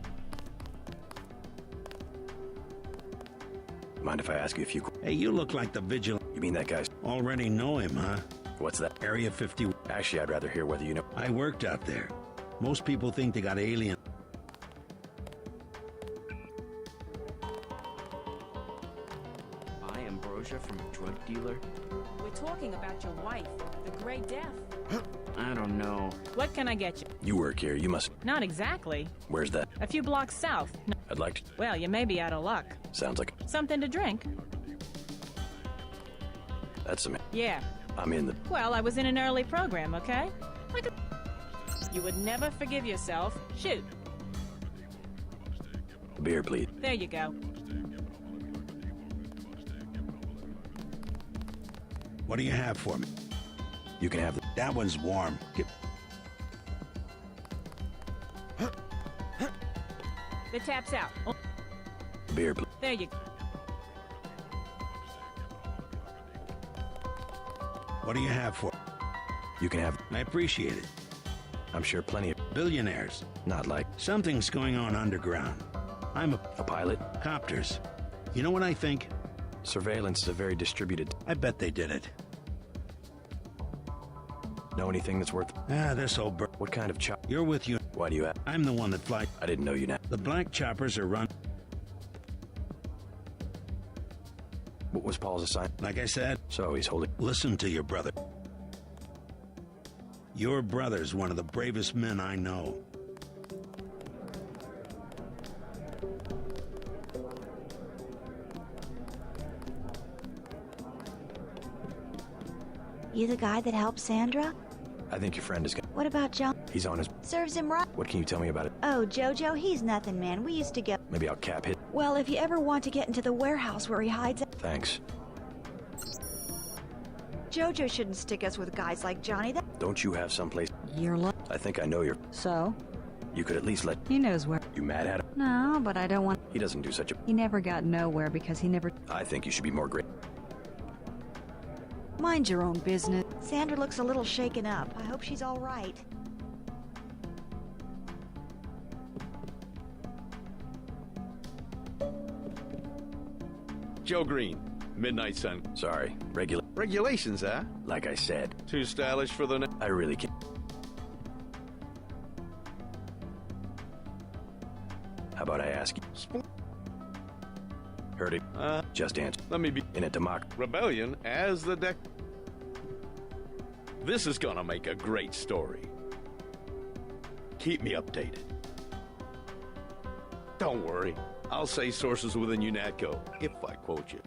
Mind if I ask you a few... Hey, you look like the vigilant. You mean that guy's... Already know him, huh? What's that? Area 50. Actually, I'd rather hear whether you know... I worked out there. Most people think they got alien. Buy ambrosia from a drug dealer? We're talking about your wife, the Grey Death. I don't know. What can I get you? You work here, you must... Not exactly. Where's that? A few blocks south. No. I'd like to... Well, you may be out of luck. Sounds like... Something to drink? That's some... Yeah. I'm in the... Well, I was in an early program, okay? Like a... You would never forgive yourself. Shoot. Beer, please. There you go. What do you have for me? You can have... That one's warm. The tap's out. Oh. Beer, please. There you go. What do you have for? You can have... I appreciate it. I'm sure plenty of... Billionaires. Not like... Something's going on underground. I'm a pilot? Copters. You know what I think? Surveillance is a very distributed... I bet they did it. Know anything that's worth... This old What kind of chop... You're with you. Why do you have... I'm the one that flies. I didn't know you now. The black choppers are run... What was Paul's assignment? Like I said. So he's holding... Listen to your brother. Your brother's one of the bravest men I know. You the guy that helped Sandra? I think your friend is gonna... What about John? He's on his... Serves him right. What can you tell me about it? Oh, Jojo, he's nothing, man. We used to go... Maybe I'll cap hit. Well, if you ever want to get into the warehouse where he hides... Thanks. Jojo shouldn't stick us with guys like Johnny. Don't you have someplace... You're I think I know your... So? You could at least let... He knows where. You mad at him? No, but I don't want... He doesn't do such a... He never got nowhere because he never... I think you should be more great. Mind your own business. Sandra looks a little shaken up. I hope she's all right. Joe Green, Midnight Sun. Sorry, Regulations, huh? Like I said. Too stylish for the... I really can't. How about I ask you? Heard it. Just answer. Let me be... In a democracy. Rebellion as the deck... This is gonna make a great story. Keep me updated. Don't worry. I'll say sources within UNATCO if I quote you.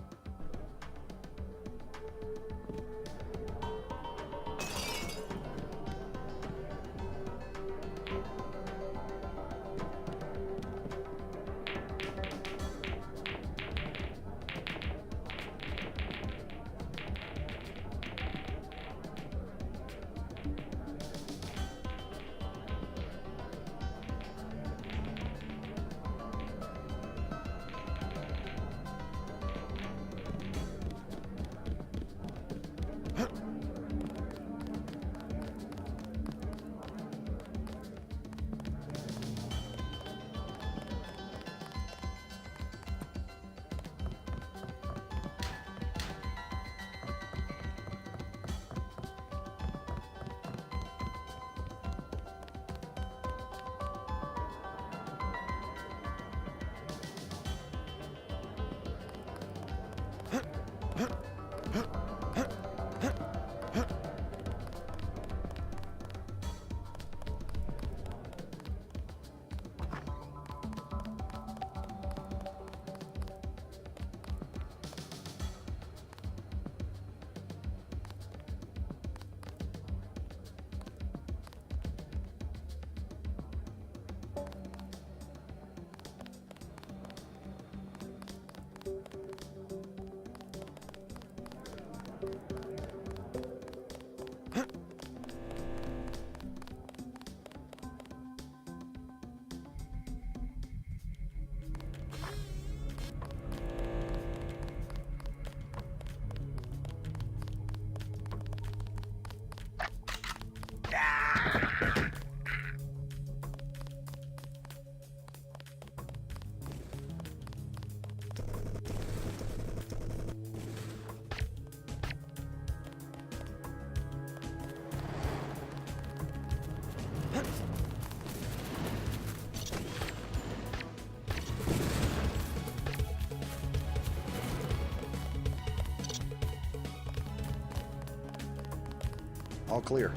All clear.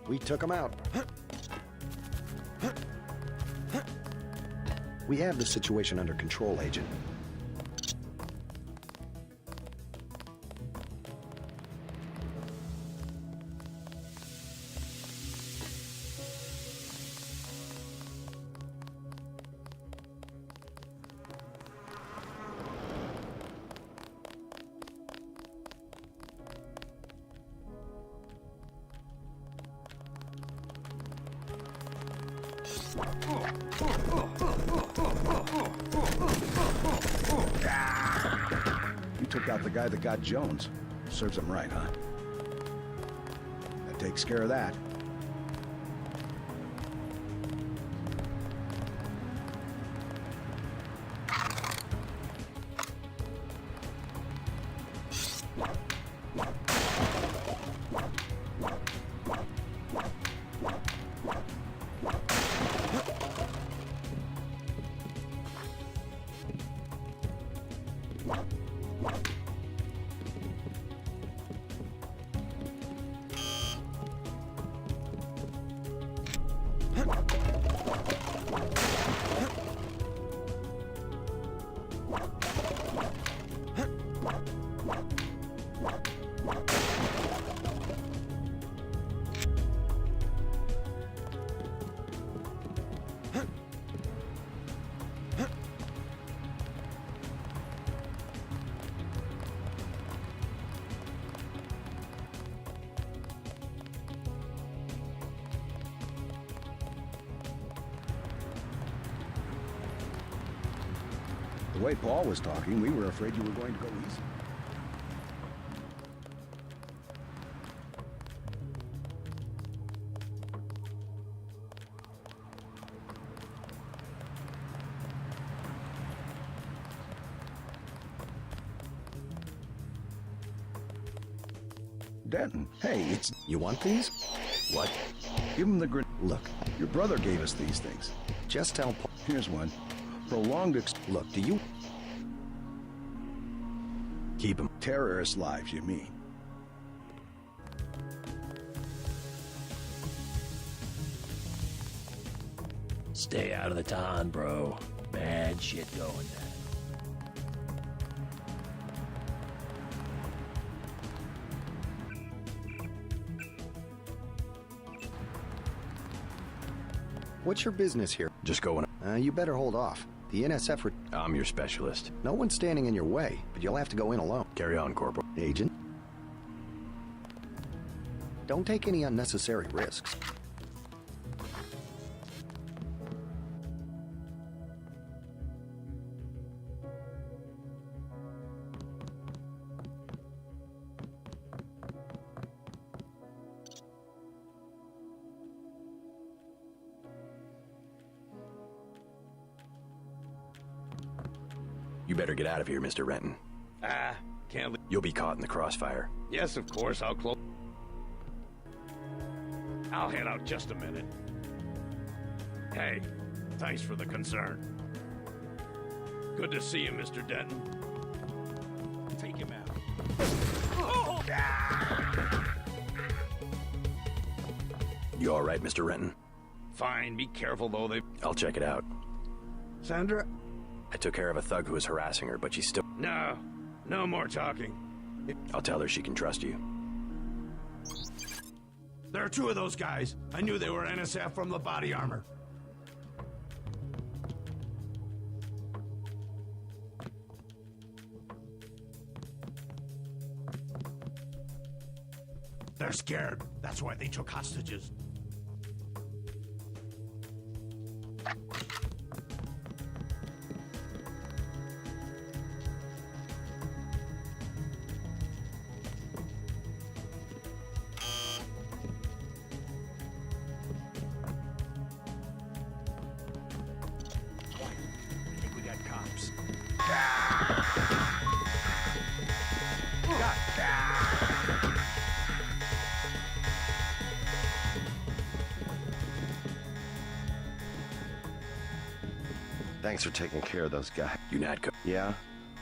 We took them out. We have the situation under control, Agent. You took out the guy that got Jones. Serves him right, huh? That takes care of that. The way Paul was talking, we were afraid you were going to go easy. Denton, hey, it's... You want these? What? Give him the grenade. Look, your brother gave us these things. Just tell Paul... Here's one. Prolonged Look, do you... Keep them. Terrorist lives, you mean? Stay out of the ton, bro. Bad shit going down. What's your business here? Just going. You better hold off. The NSF... I'm your specialist. No one's standing in your way, but you'll have to go in alone. Carry on, Corporal. Agent? Don't take any unnecessary risks. You better get out of here, Mr. Renton. Can't leave. You'll be caught in the crossfire. Yes, of course, I'll close. I'll head out just a minute. Hey, thanks for the concern. Good to see you, Mr. Denton. Take him out. You all right, Mr. Renton? Fine, be careful though, I'll check it out. Sandra? I took care of a thug who was harassing her, but she's still... No, no more talking. I'll tell her she can trust you. There are 2 of those guys. I knew they were NSF from the body armor. They're scared. That's why they took hostages. I think we got cops. Thanks for taking care of those guys. UNATCO. Yeah?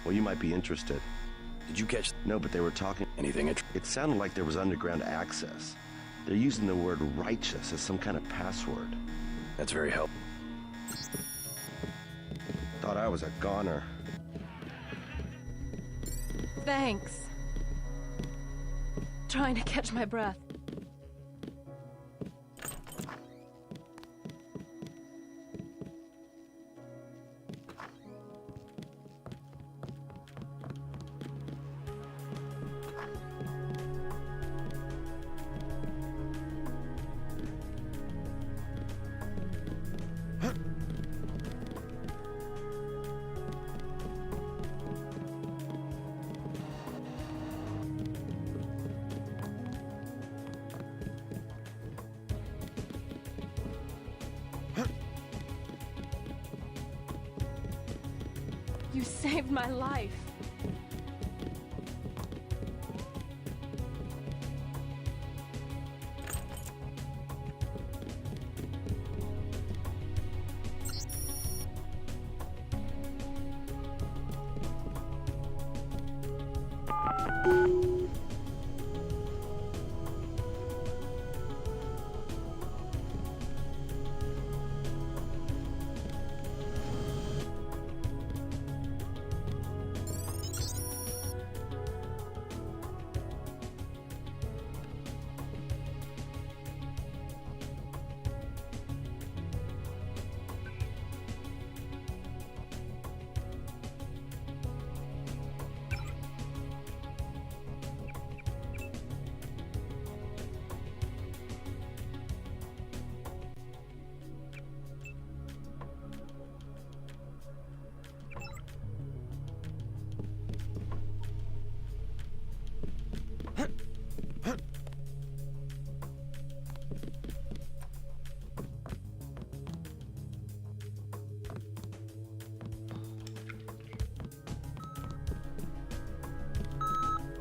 Well, you might be interested. Did you catch... No, but they were talking... Anything It sounded like there was underground access. They're using the word righteous as some kind of password. That's very helpful. Thought I was a goner. Thanks. Trying to catch my breath. You saved my life.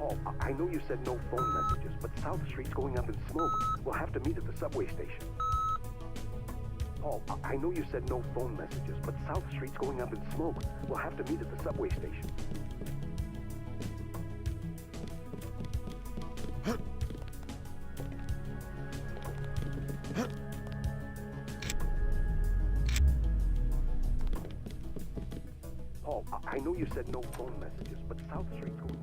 Paul, I know you said no phone messages, but South Street's going up in smoke. We'll have to meet at the subway station. Paul, I know you said no phone messages, but South Street's going up in smoke. We'll have to meet at the subway station. Paul, I know you said no phone messages, but South Street's going up.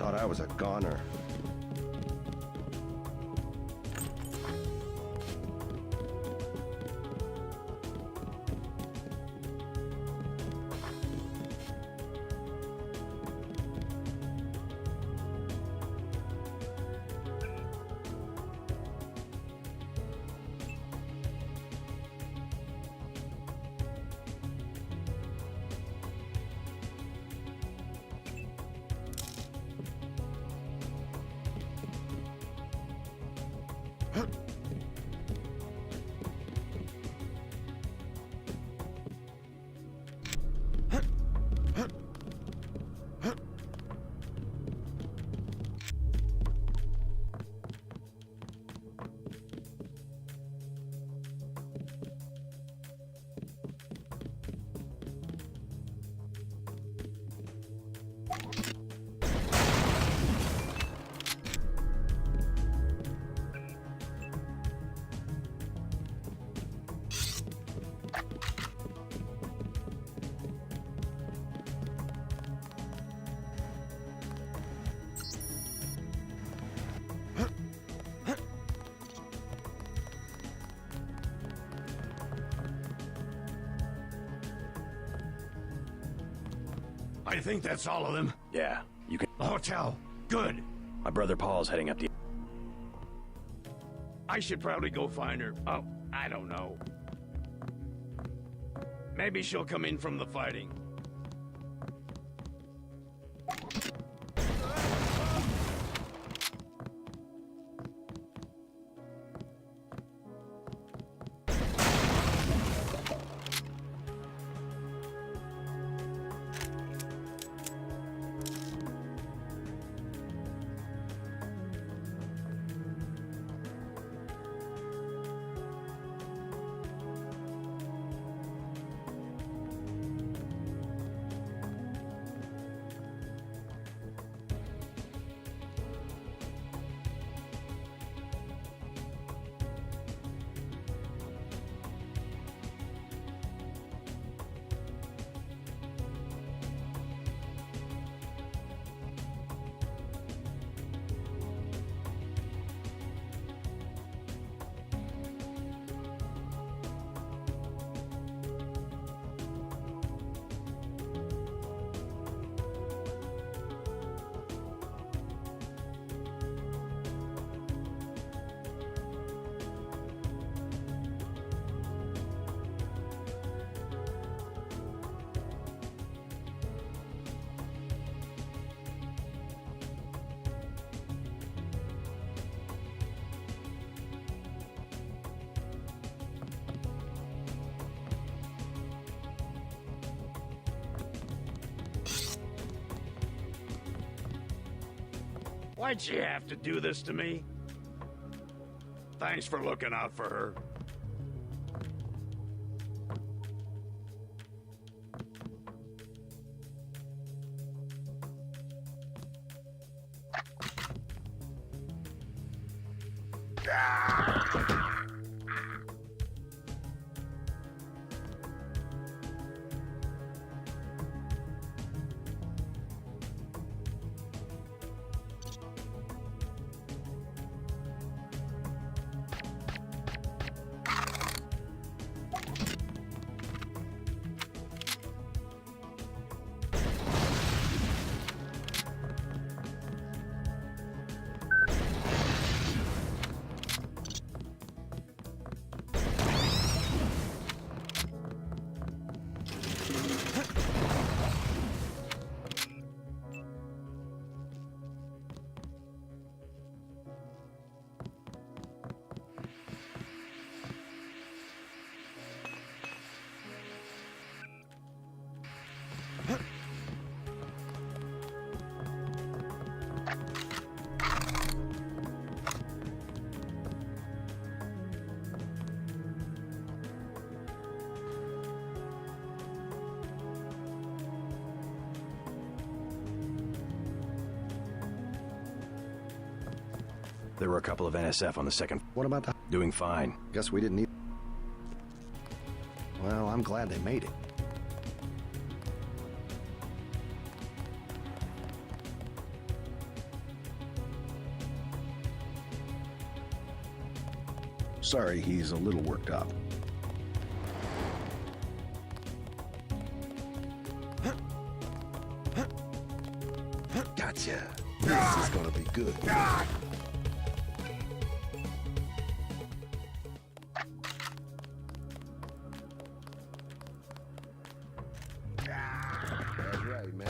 thought I was a goner. I think that's all of them. Yeah, you can. The hotel. Good. My brother Paul's heading up the. I should probably go find her. Oh, I don't know. Maybe she'll come in from the fighting. Why'd she have to do this to me? Thanks for looking out for her. There were a couple of NSF on the second. What about the... Doing fine. Guess we didn't need... Well, I'm glad they made it. Sorry, he's a little worked up. Gotcha. This is gonna be good. That's right, man.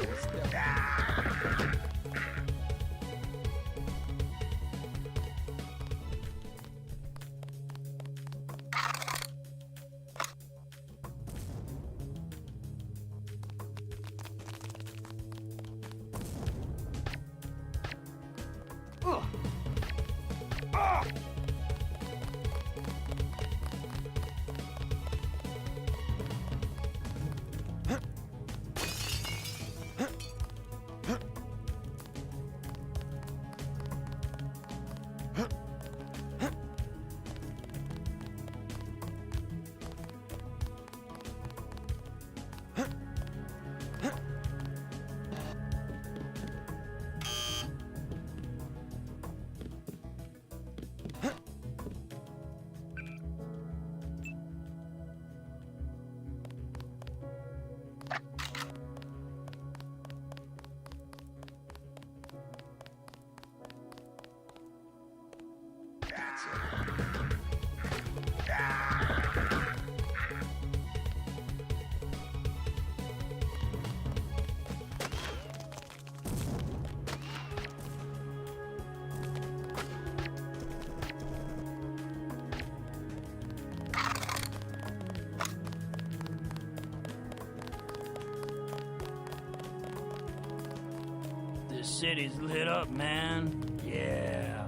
This city's lit up, man. Yeah.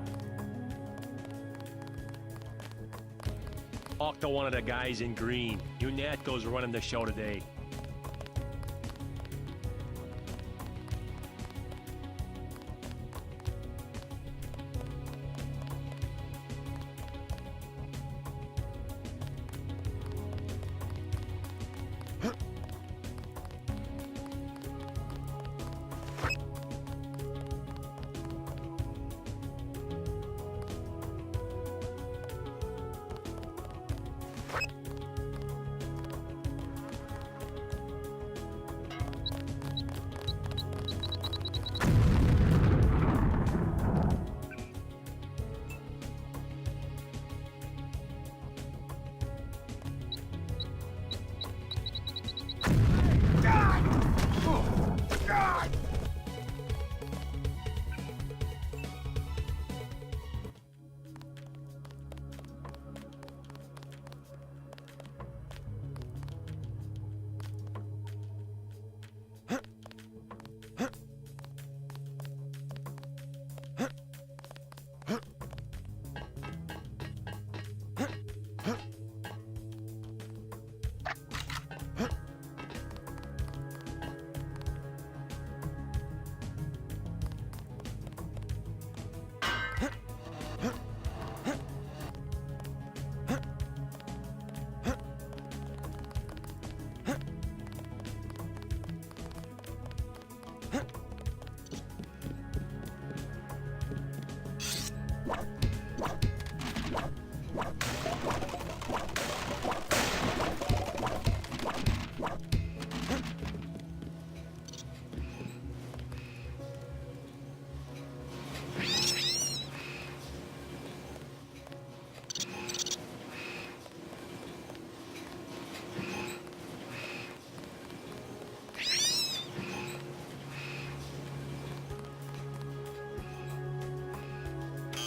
Talk to one of the guys in green. Xeinok's running the show today.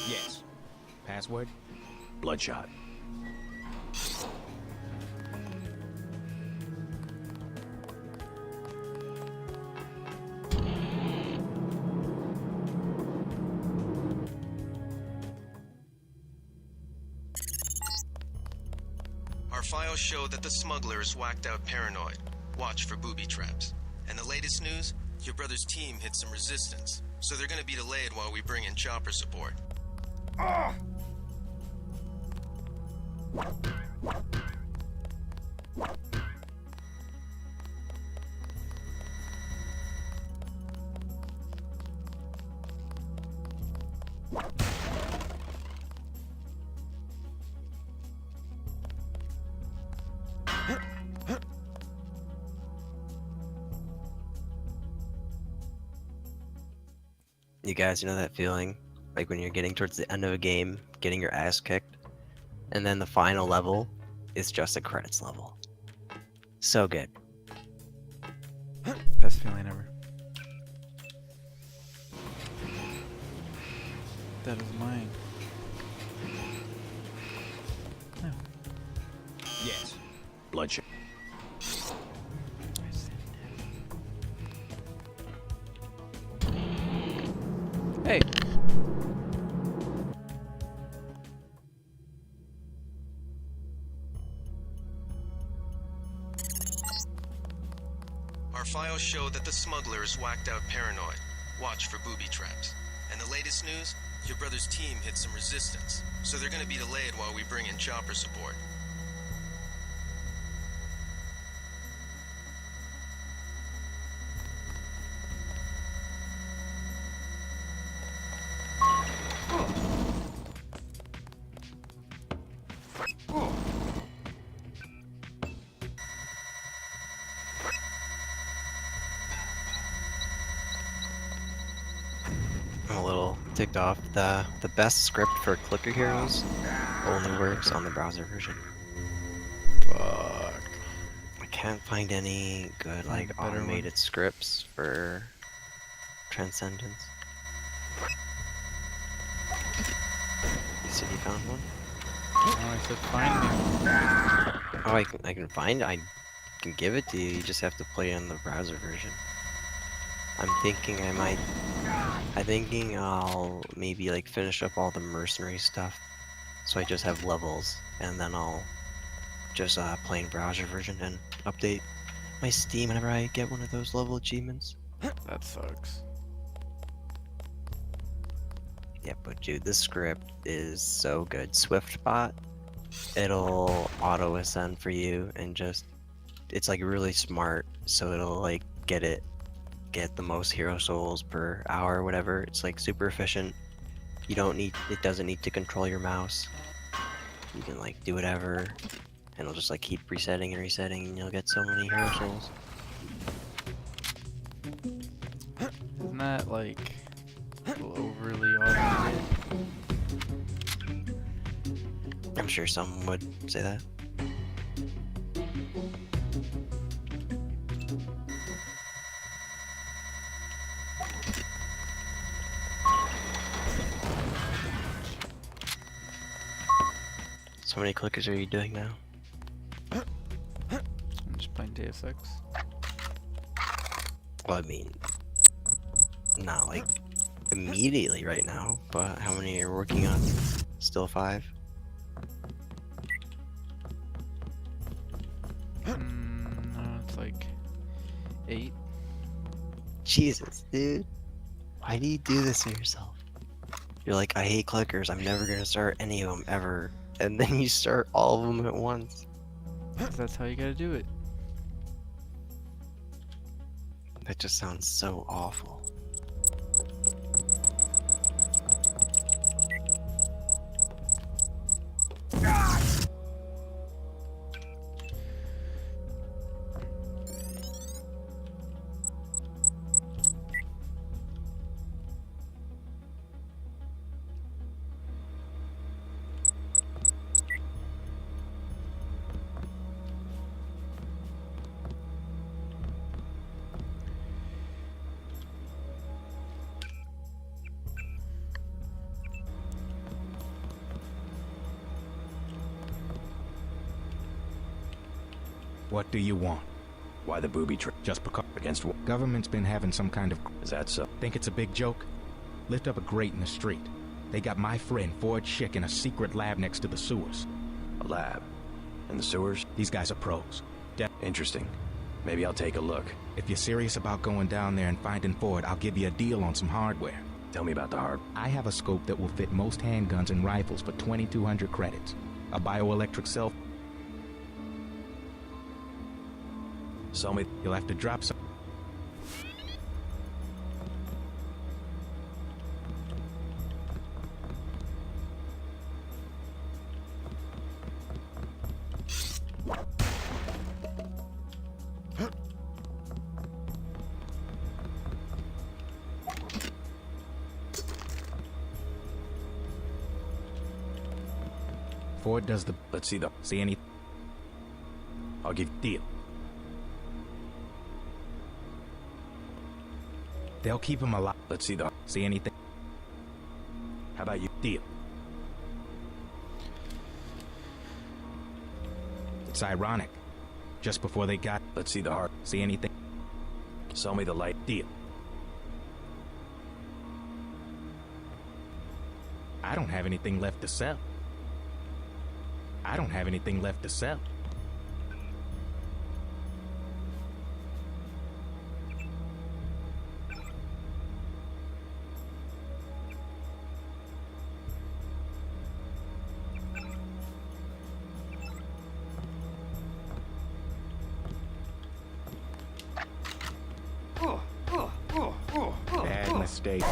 Yes. Password? Bloodshot. Our files show that the smuggler is whacked out paranoid. Watch for booby traps. And the latest news? Your brother's team hit some resistance, so they're gonna be delayed while we bring in chopper support. You guys know that feeling? Like when you're getting towards the end of a game, getting your ass kicked, and then the final level is just a credits level. So good. Best feeling ever. That is mine. Oh. Yes. Bloodshed. Hey. Our files show that the smuggler is whacked out paranoid. Watch for booby traps. And the latest news? Your brother's team hit some resistance, so they're gonna be delayed while we bring in chopper support. I'm a little ticked off. The best script for clicker heroes only works on the browser version. Fuck. I can't find any good like better automated scripts for Transcendence. You said you found one? Oh, I said find me one. Oh, I can find it. I can give it to you. You just have to play it in the browser version. I'm thinking I'll maybe like finish up all the mercenary stuff, so I just have levels, and then I'll just play in browser version and update my Steam whenever I get one of those level achievements. That sucks. Yeah, but dude, this script is so good. SwiftBot, it'll auto ascend for you, and just it's like really smart, so it'll like get the most hero souls per hour or whatever. It's like super efficient. It doesn't need to control your mouse. You can like do whatever, and it'll just like keep resetting and resetting, and you'll get so many hero souls. Isn't that like a little overly automated? I'm sure some would say that. So many clickers are you doing now? I'm just playing Deus Ex. Well, I mean, not like immediately right now, but how many are you working on? Still 5? No, it's like 8. Jesus, dude. Why do you do this to yourself? You're like, I hate clickers, I'm never gonna start any of them ever. And then you start all of them at once. That's how you gotta do it. That just sounds so awful. What do you want? Why the booby trap? Just because. Against what? Government's been having some kind of... Is that so? Think it's a big joke? Lift up a grate in the street. They got my friend Ford Schick in a secret lab next to the sewers. A lab? In the sewers? These guys are pros. Interesting. Maybe I'll take a look. If you're serious about going down there and finding Ford, I'll give you a deal on some hardware. Tell me about the hardware. I have a scope that will fit most handguns and rifles for 2,200 credits. A bioelectric cell... Sell me. You'll have to drop some... before it does the... Let's see the... See any... I'll give deal. They'll keep him alive. Let's see the... See anything? How about you? Deal. It's ironic. Just before they got... Let's see the heart. See anything? Sell me the light. Deal. I don't have anything left to sell. I don't have anything left to sell. Bad mistake.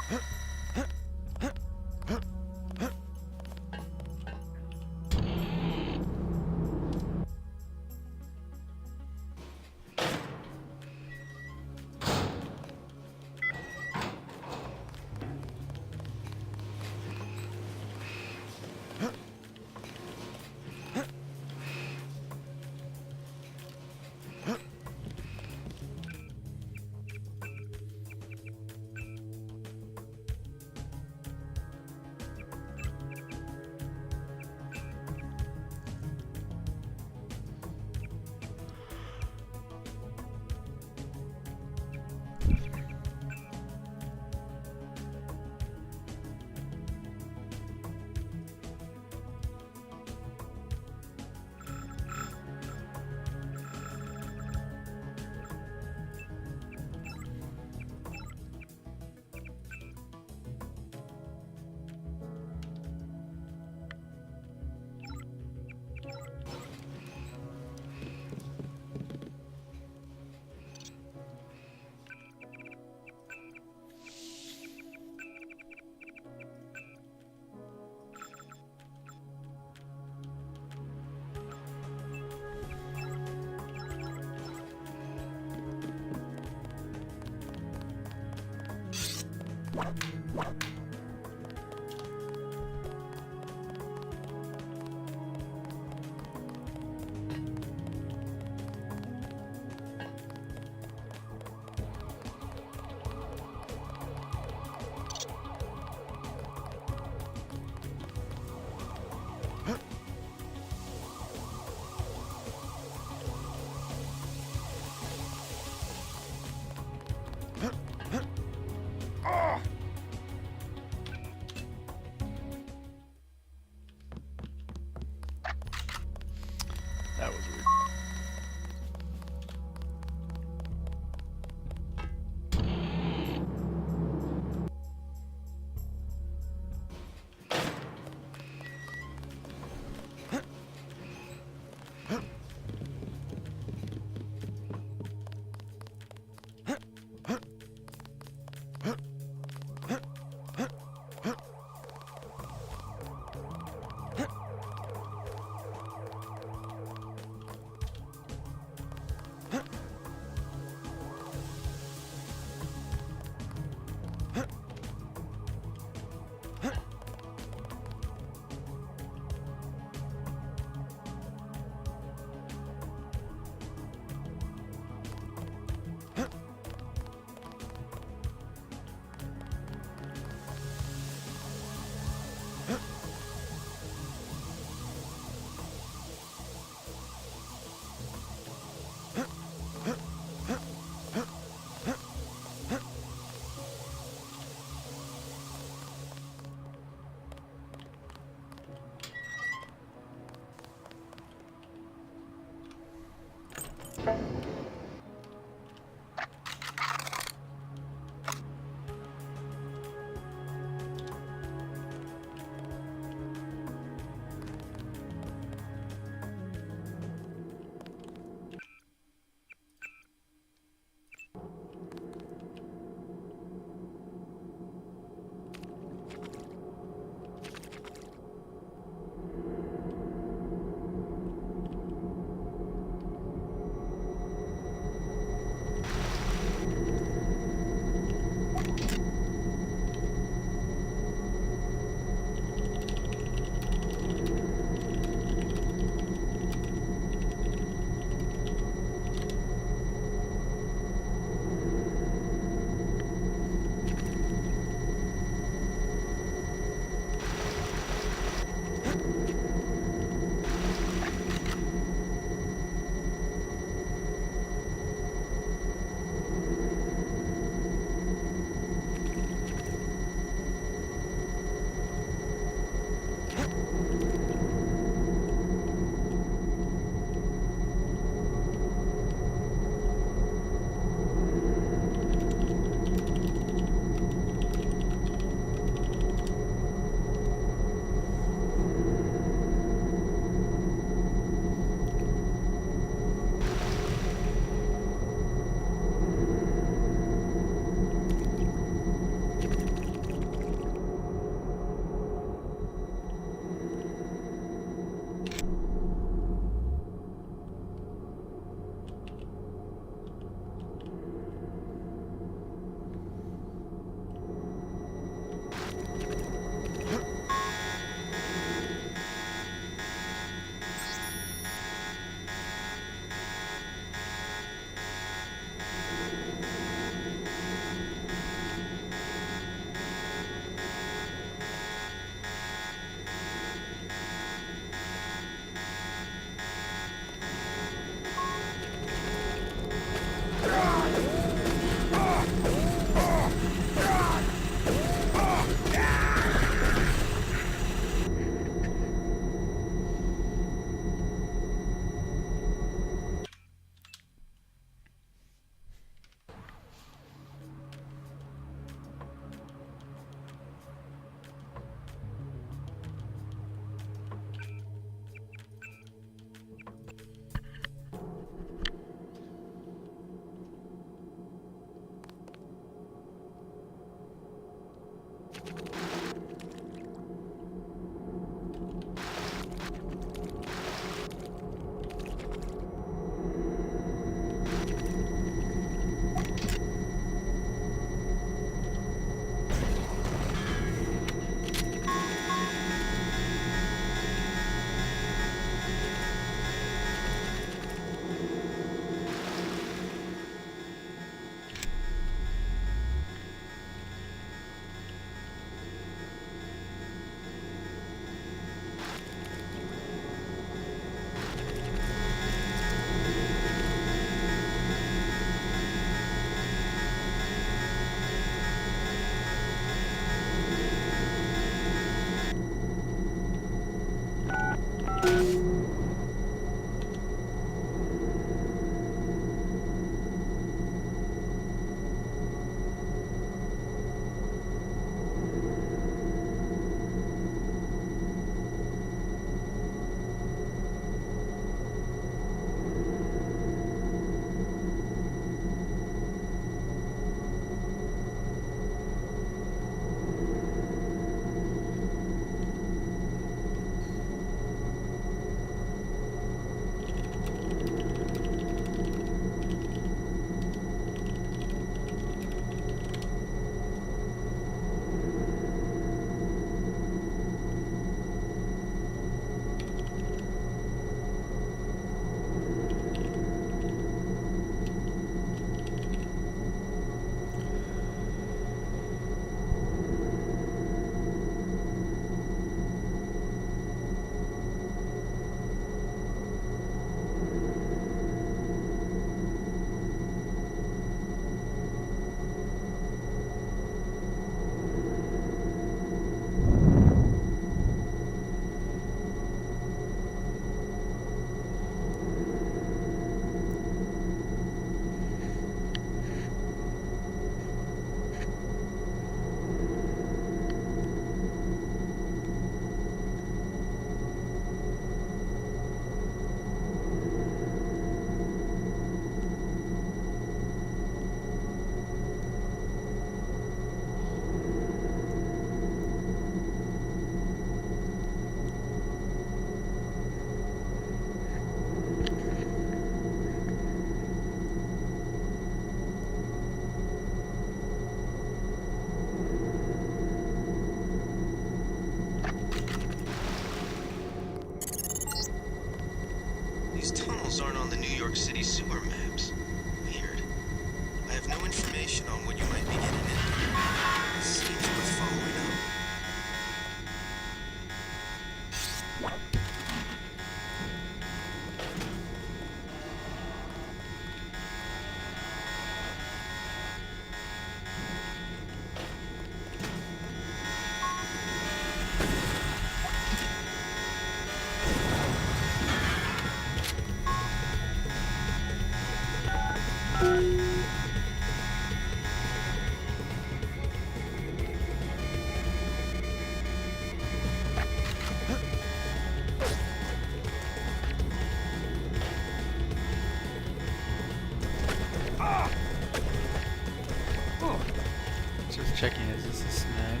just checking, is this a snag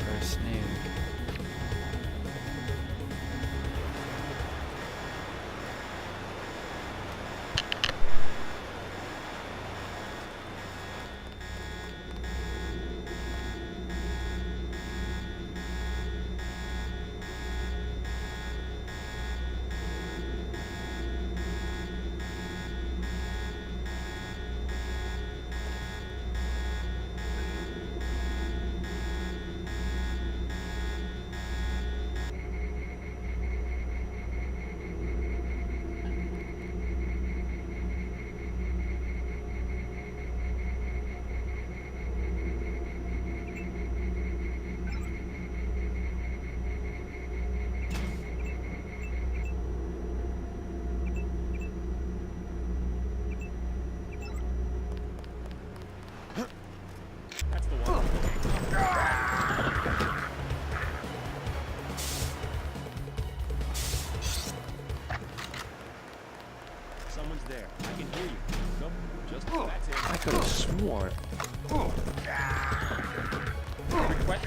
or a snake? That's the one. Someone's there. I can hear you. Nope. Just that's it. I could have sworn. Request.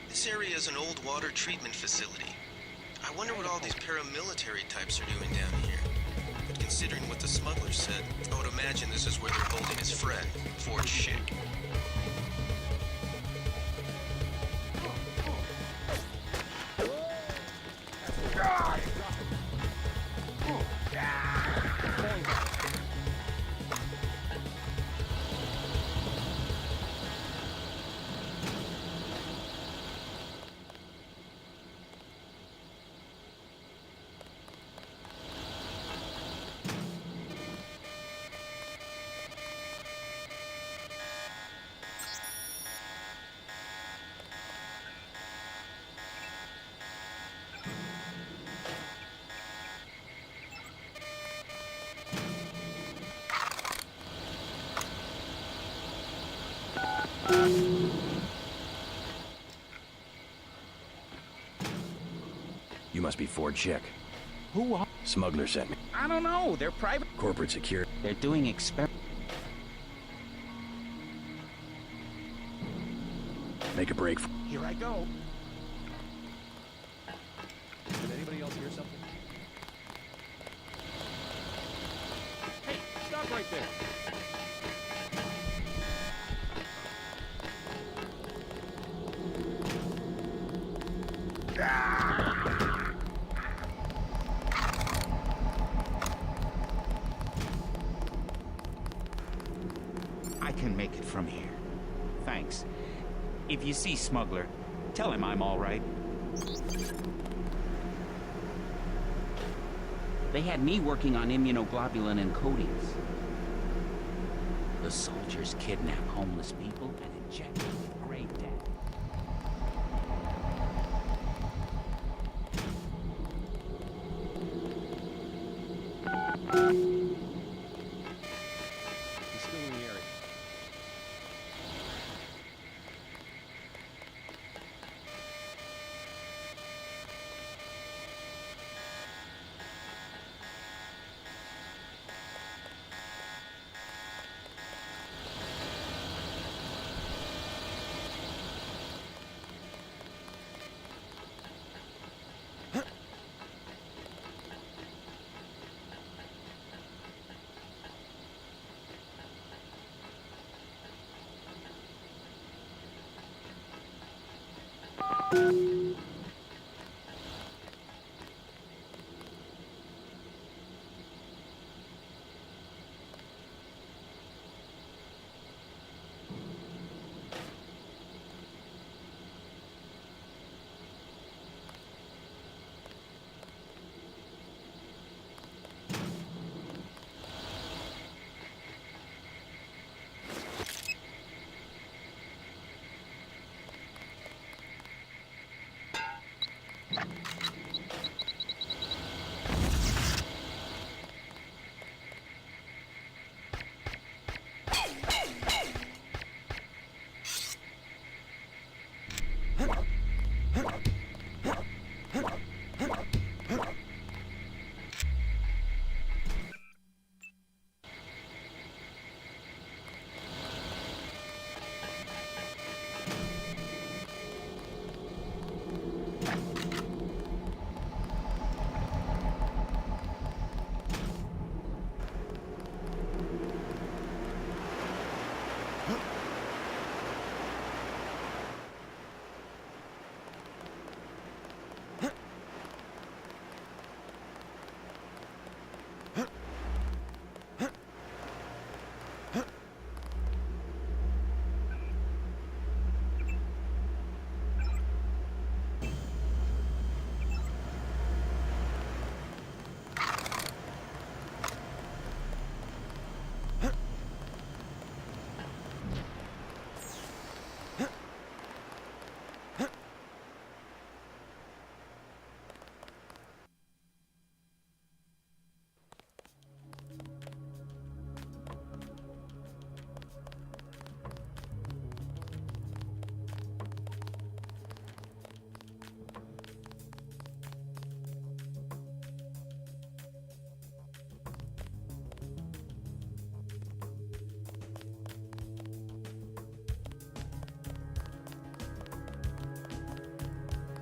This area is an old water treatment facility. I wonder what all these paramilitary types are doing down here. But considering what the smuggler said, I would imagine this is where they're holding his friend, Fort Schick. You must be Ford Schick. Who are? Smuggler sent me. I don't know. They're private. Corporate security. They're doing experiments. Make a break. Here I go. Did anybody else hear something? Hey, stop right there. I can make it from here. Thanks. If you see Smuggler, tell him I'm all right. They had me working on immunoglobulin and coatings. The soldiers kidnap homeless people and inject them with great gas. He's still in the area.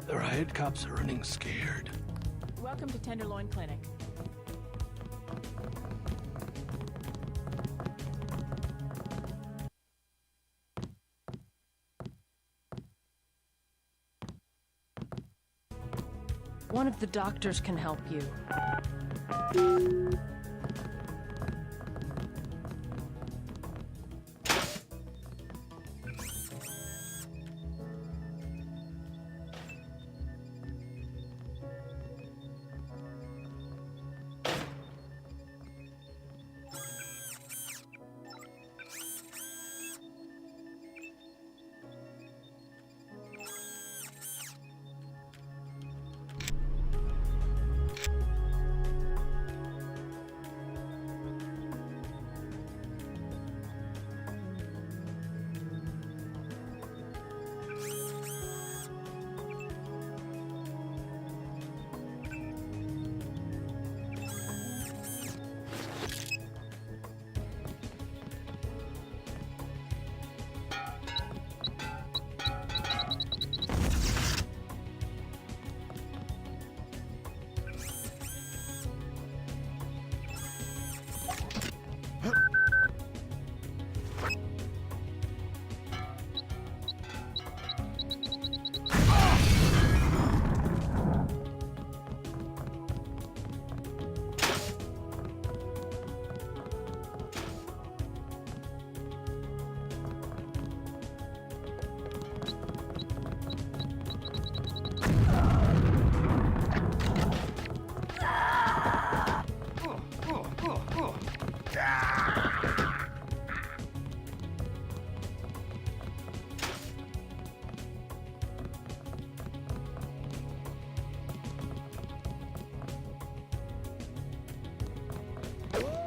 The riot cops are running scared. Welcome to Tenderloin Clinic. One of the doctors can help you. Oh.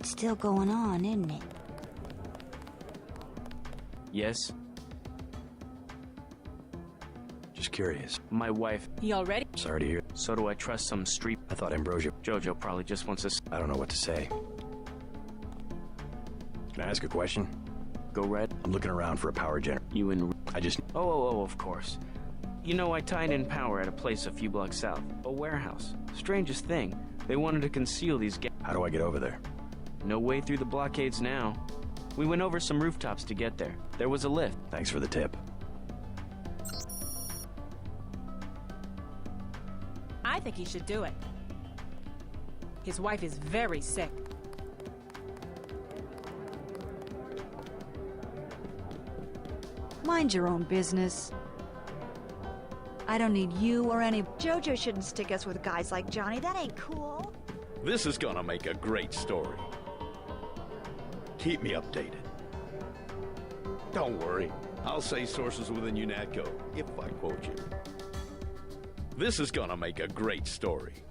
It's still going on, isn't it? Yes? Just curious. My wife. He already? Sorry to hear. So do I trust some street? I thought Ambrosia. Jojo probably just wants us. I don't know what to say. Can I ask a question? Go red. I'm looking around for a power generator. You and... I just... Oh, of course. You know, I tied in power at a place a few blocks south. A warehouse. Strangest thing. They wanted to conceal these How do I get over there? No way through the blockades now. We went over some rooftops to get there. There was a lift. Thanks for the tip. I think he should do it. His wife is very sick. Mind your own business. I don't need you or any... Jojo shouldn't stick us with guys like Johnny. That ain't cool. This is gonna make a great story. Keep me updated. Don't worry. I'll say sources within UNATCO if I quote you. This is gonna make a great story.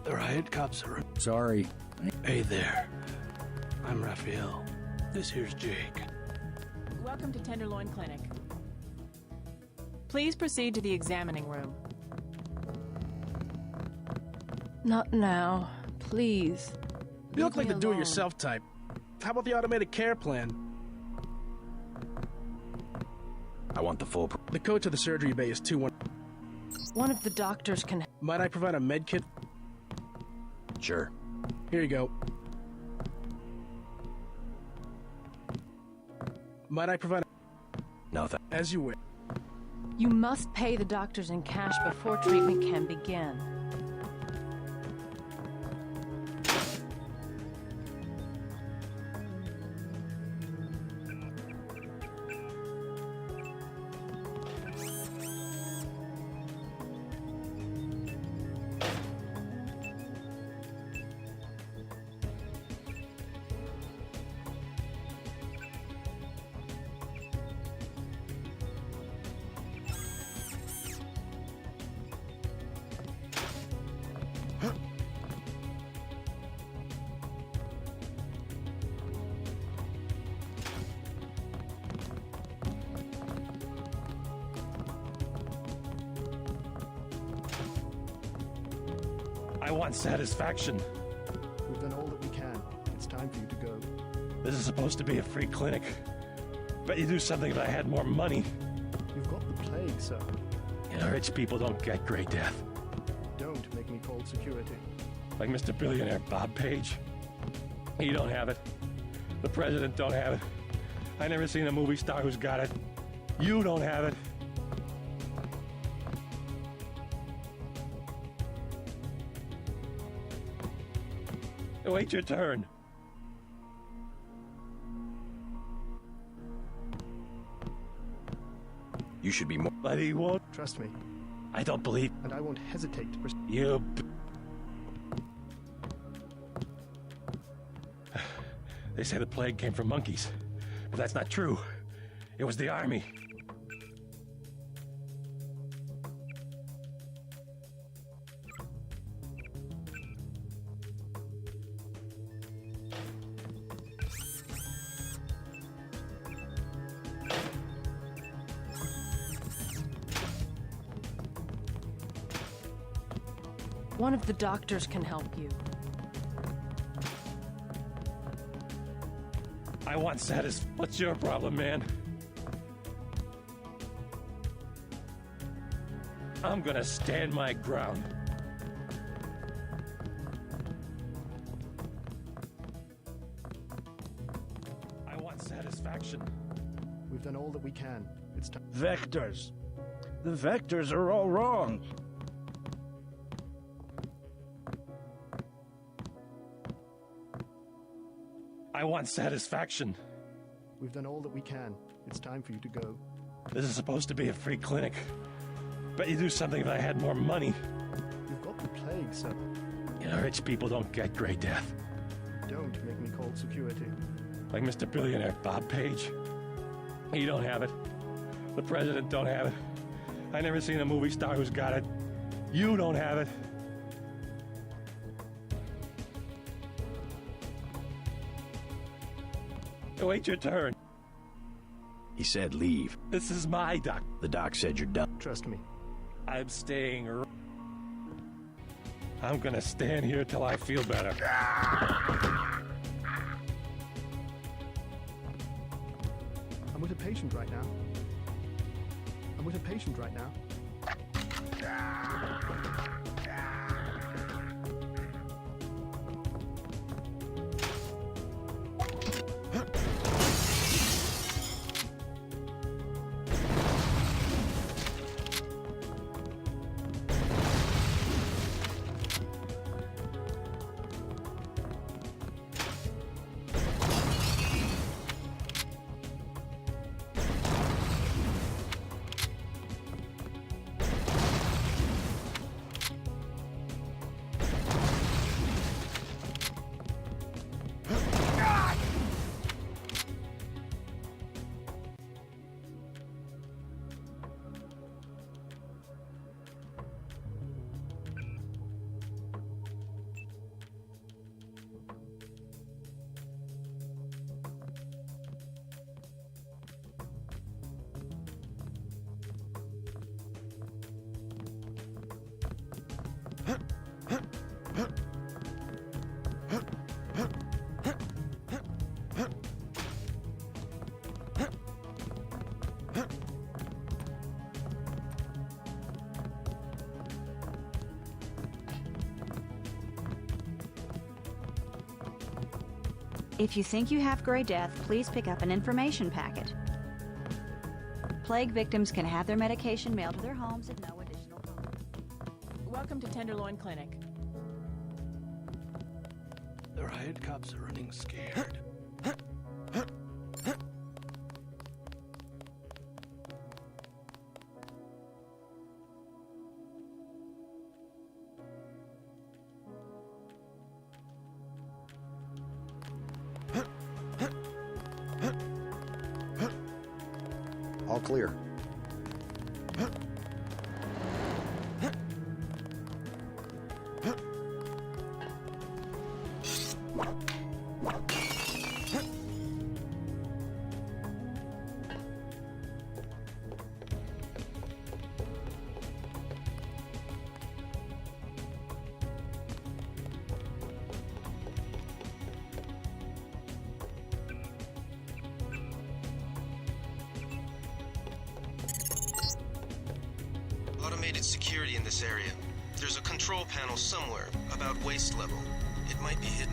The riot cops are... Sorry. Hey there. I'm Raphael. This here's Jake. Welcome to Tenderloin Clinic. Please proceed to the examining room. Not now. Please. You look like me the alone. do-it-yourself type. How about the automated care plan? I want the full... The code to the surgery bay is 21. One of the doctors can... Might I provide a med kit? Sure. Here you go. Might I provide... No, As you wish. You must pay the doctors in cash before treatment can begin. I want satisfaction. We've done all that we can. It's time for you to go. This is supposed to be a free clinic. Bet you do something if I had more money. You've got the plague, sir. You know, rich people don't get great death. Don't make me call security. Like Mr. Billionaire Bob Page. He don't have it. The president don't have it. I never seen a movie star who's got it. You don't have it. Wait your turn. You should be more... But he won't. Trust me. I don't believe... And I won't hesitate to... You... They say the plague came from monkeys. But that's not true. It was the army. One of the doctors can help you. I want What's your problem, man? I'm gonna stand my ground. I want satisfaction. We've done all that we can. It's time. Vectors. The vectors are all wrong. I want satisfaction. We've done all that we can. It's time for you to go. This is supposed to be a free clinic. Bet you do something if I had more money. You've got the plague, sir. You know, rich people don't get great death. Don't make me call security. Like Mr. Billionaire Bob Page. He don't have it. The president don't have it. I never seen a movie star who's got it. You don't have it. Wait your turn. He said leave. This is my doc. The doc said you're done. Trust me. I'm staying. I'm gonna stand here till I feel better. I'm with a patient right now. I'm with a patient right now. If you think you have Grey Death, please pick up an information packet. Plague victims can have their medication mailed to their homes at no additional cost. Welcome to Tenderloin Clinic. The riot cops are running scared. All clear. Automated security in this area. There's a control panel somewhere, about waist level. It might be hidden.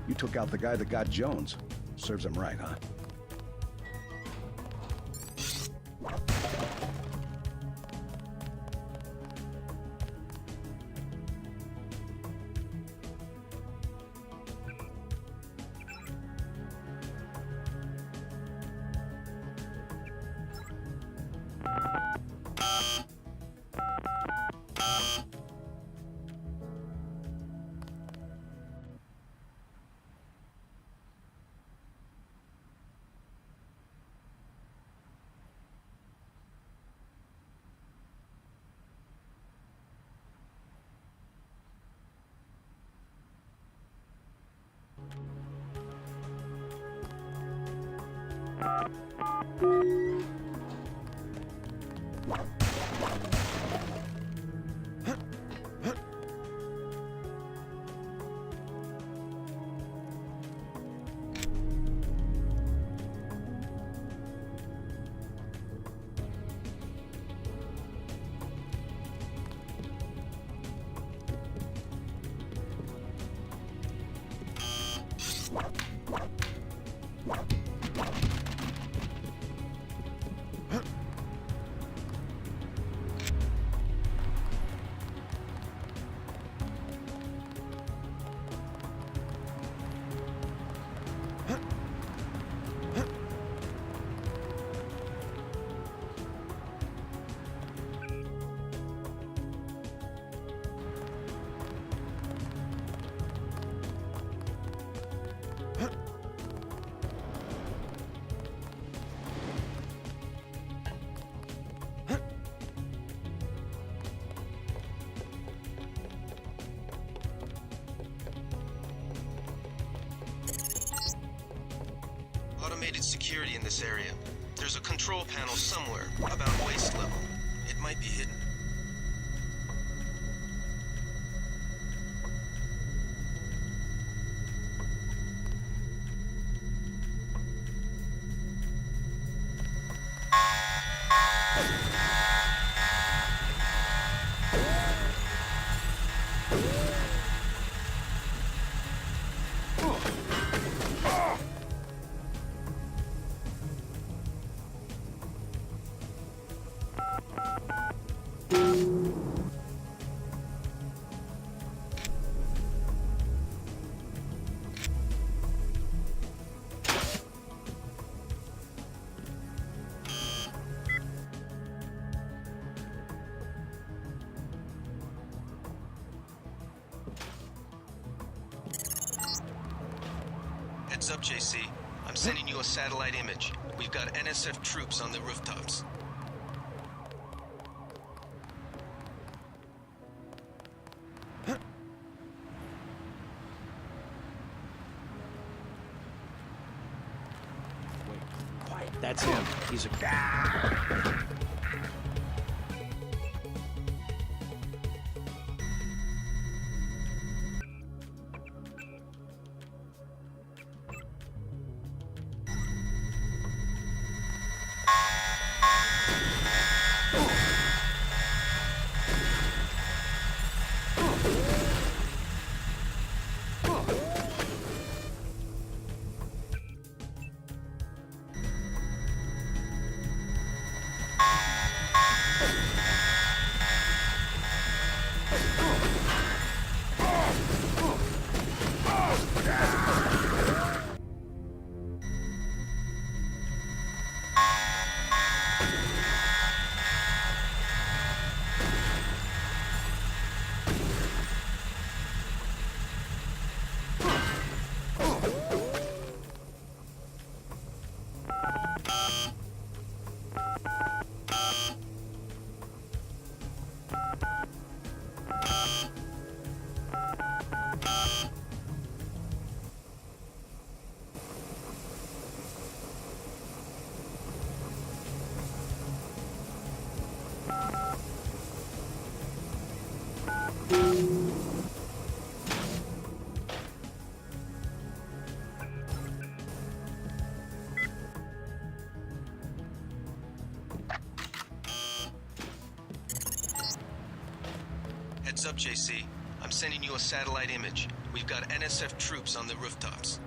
You took out the guy that got Jones. Serves him right, huh? Automated security in this area. There's a control panel somewhere, about waist level. It might be hidden. Heads up, JC. I'm sending you a satellite image. We've got NSF troops on the rooftops. Quiet. That's him. He's a... Heads up, JC. I'm sending you a satellite image. We've got NSF troops on the rooftops.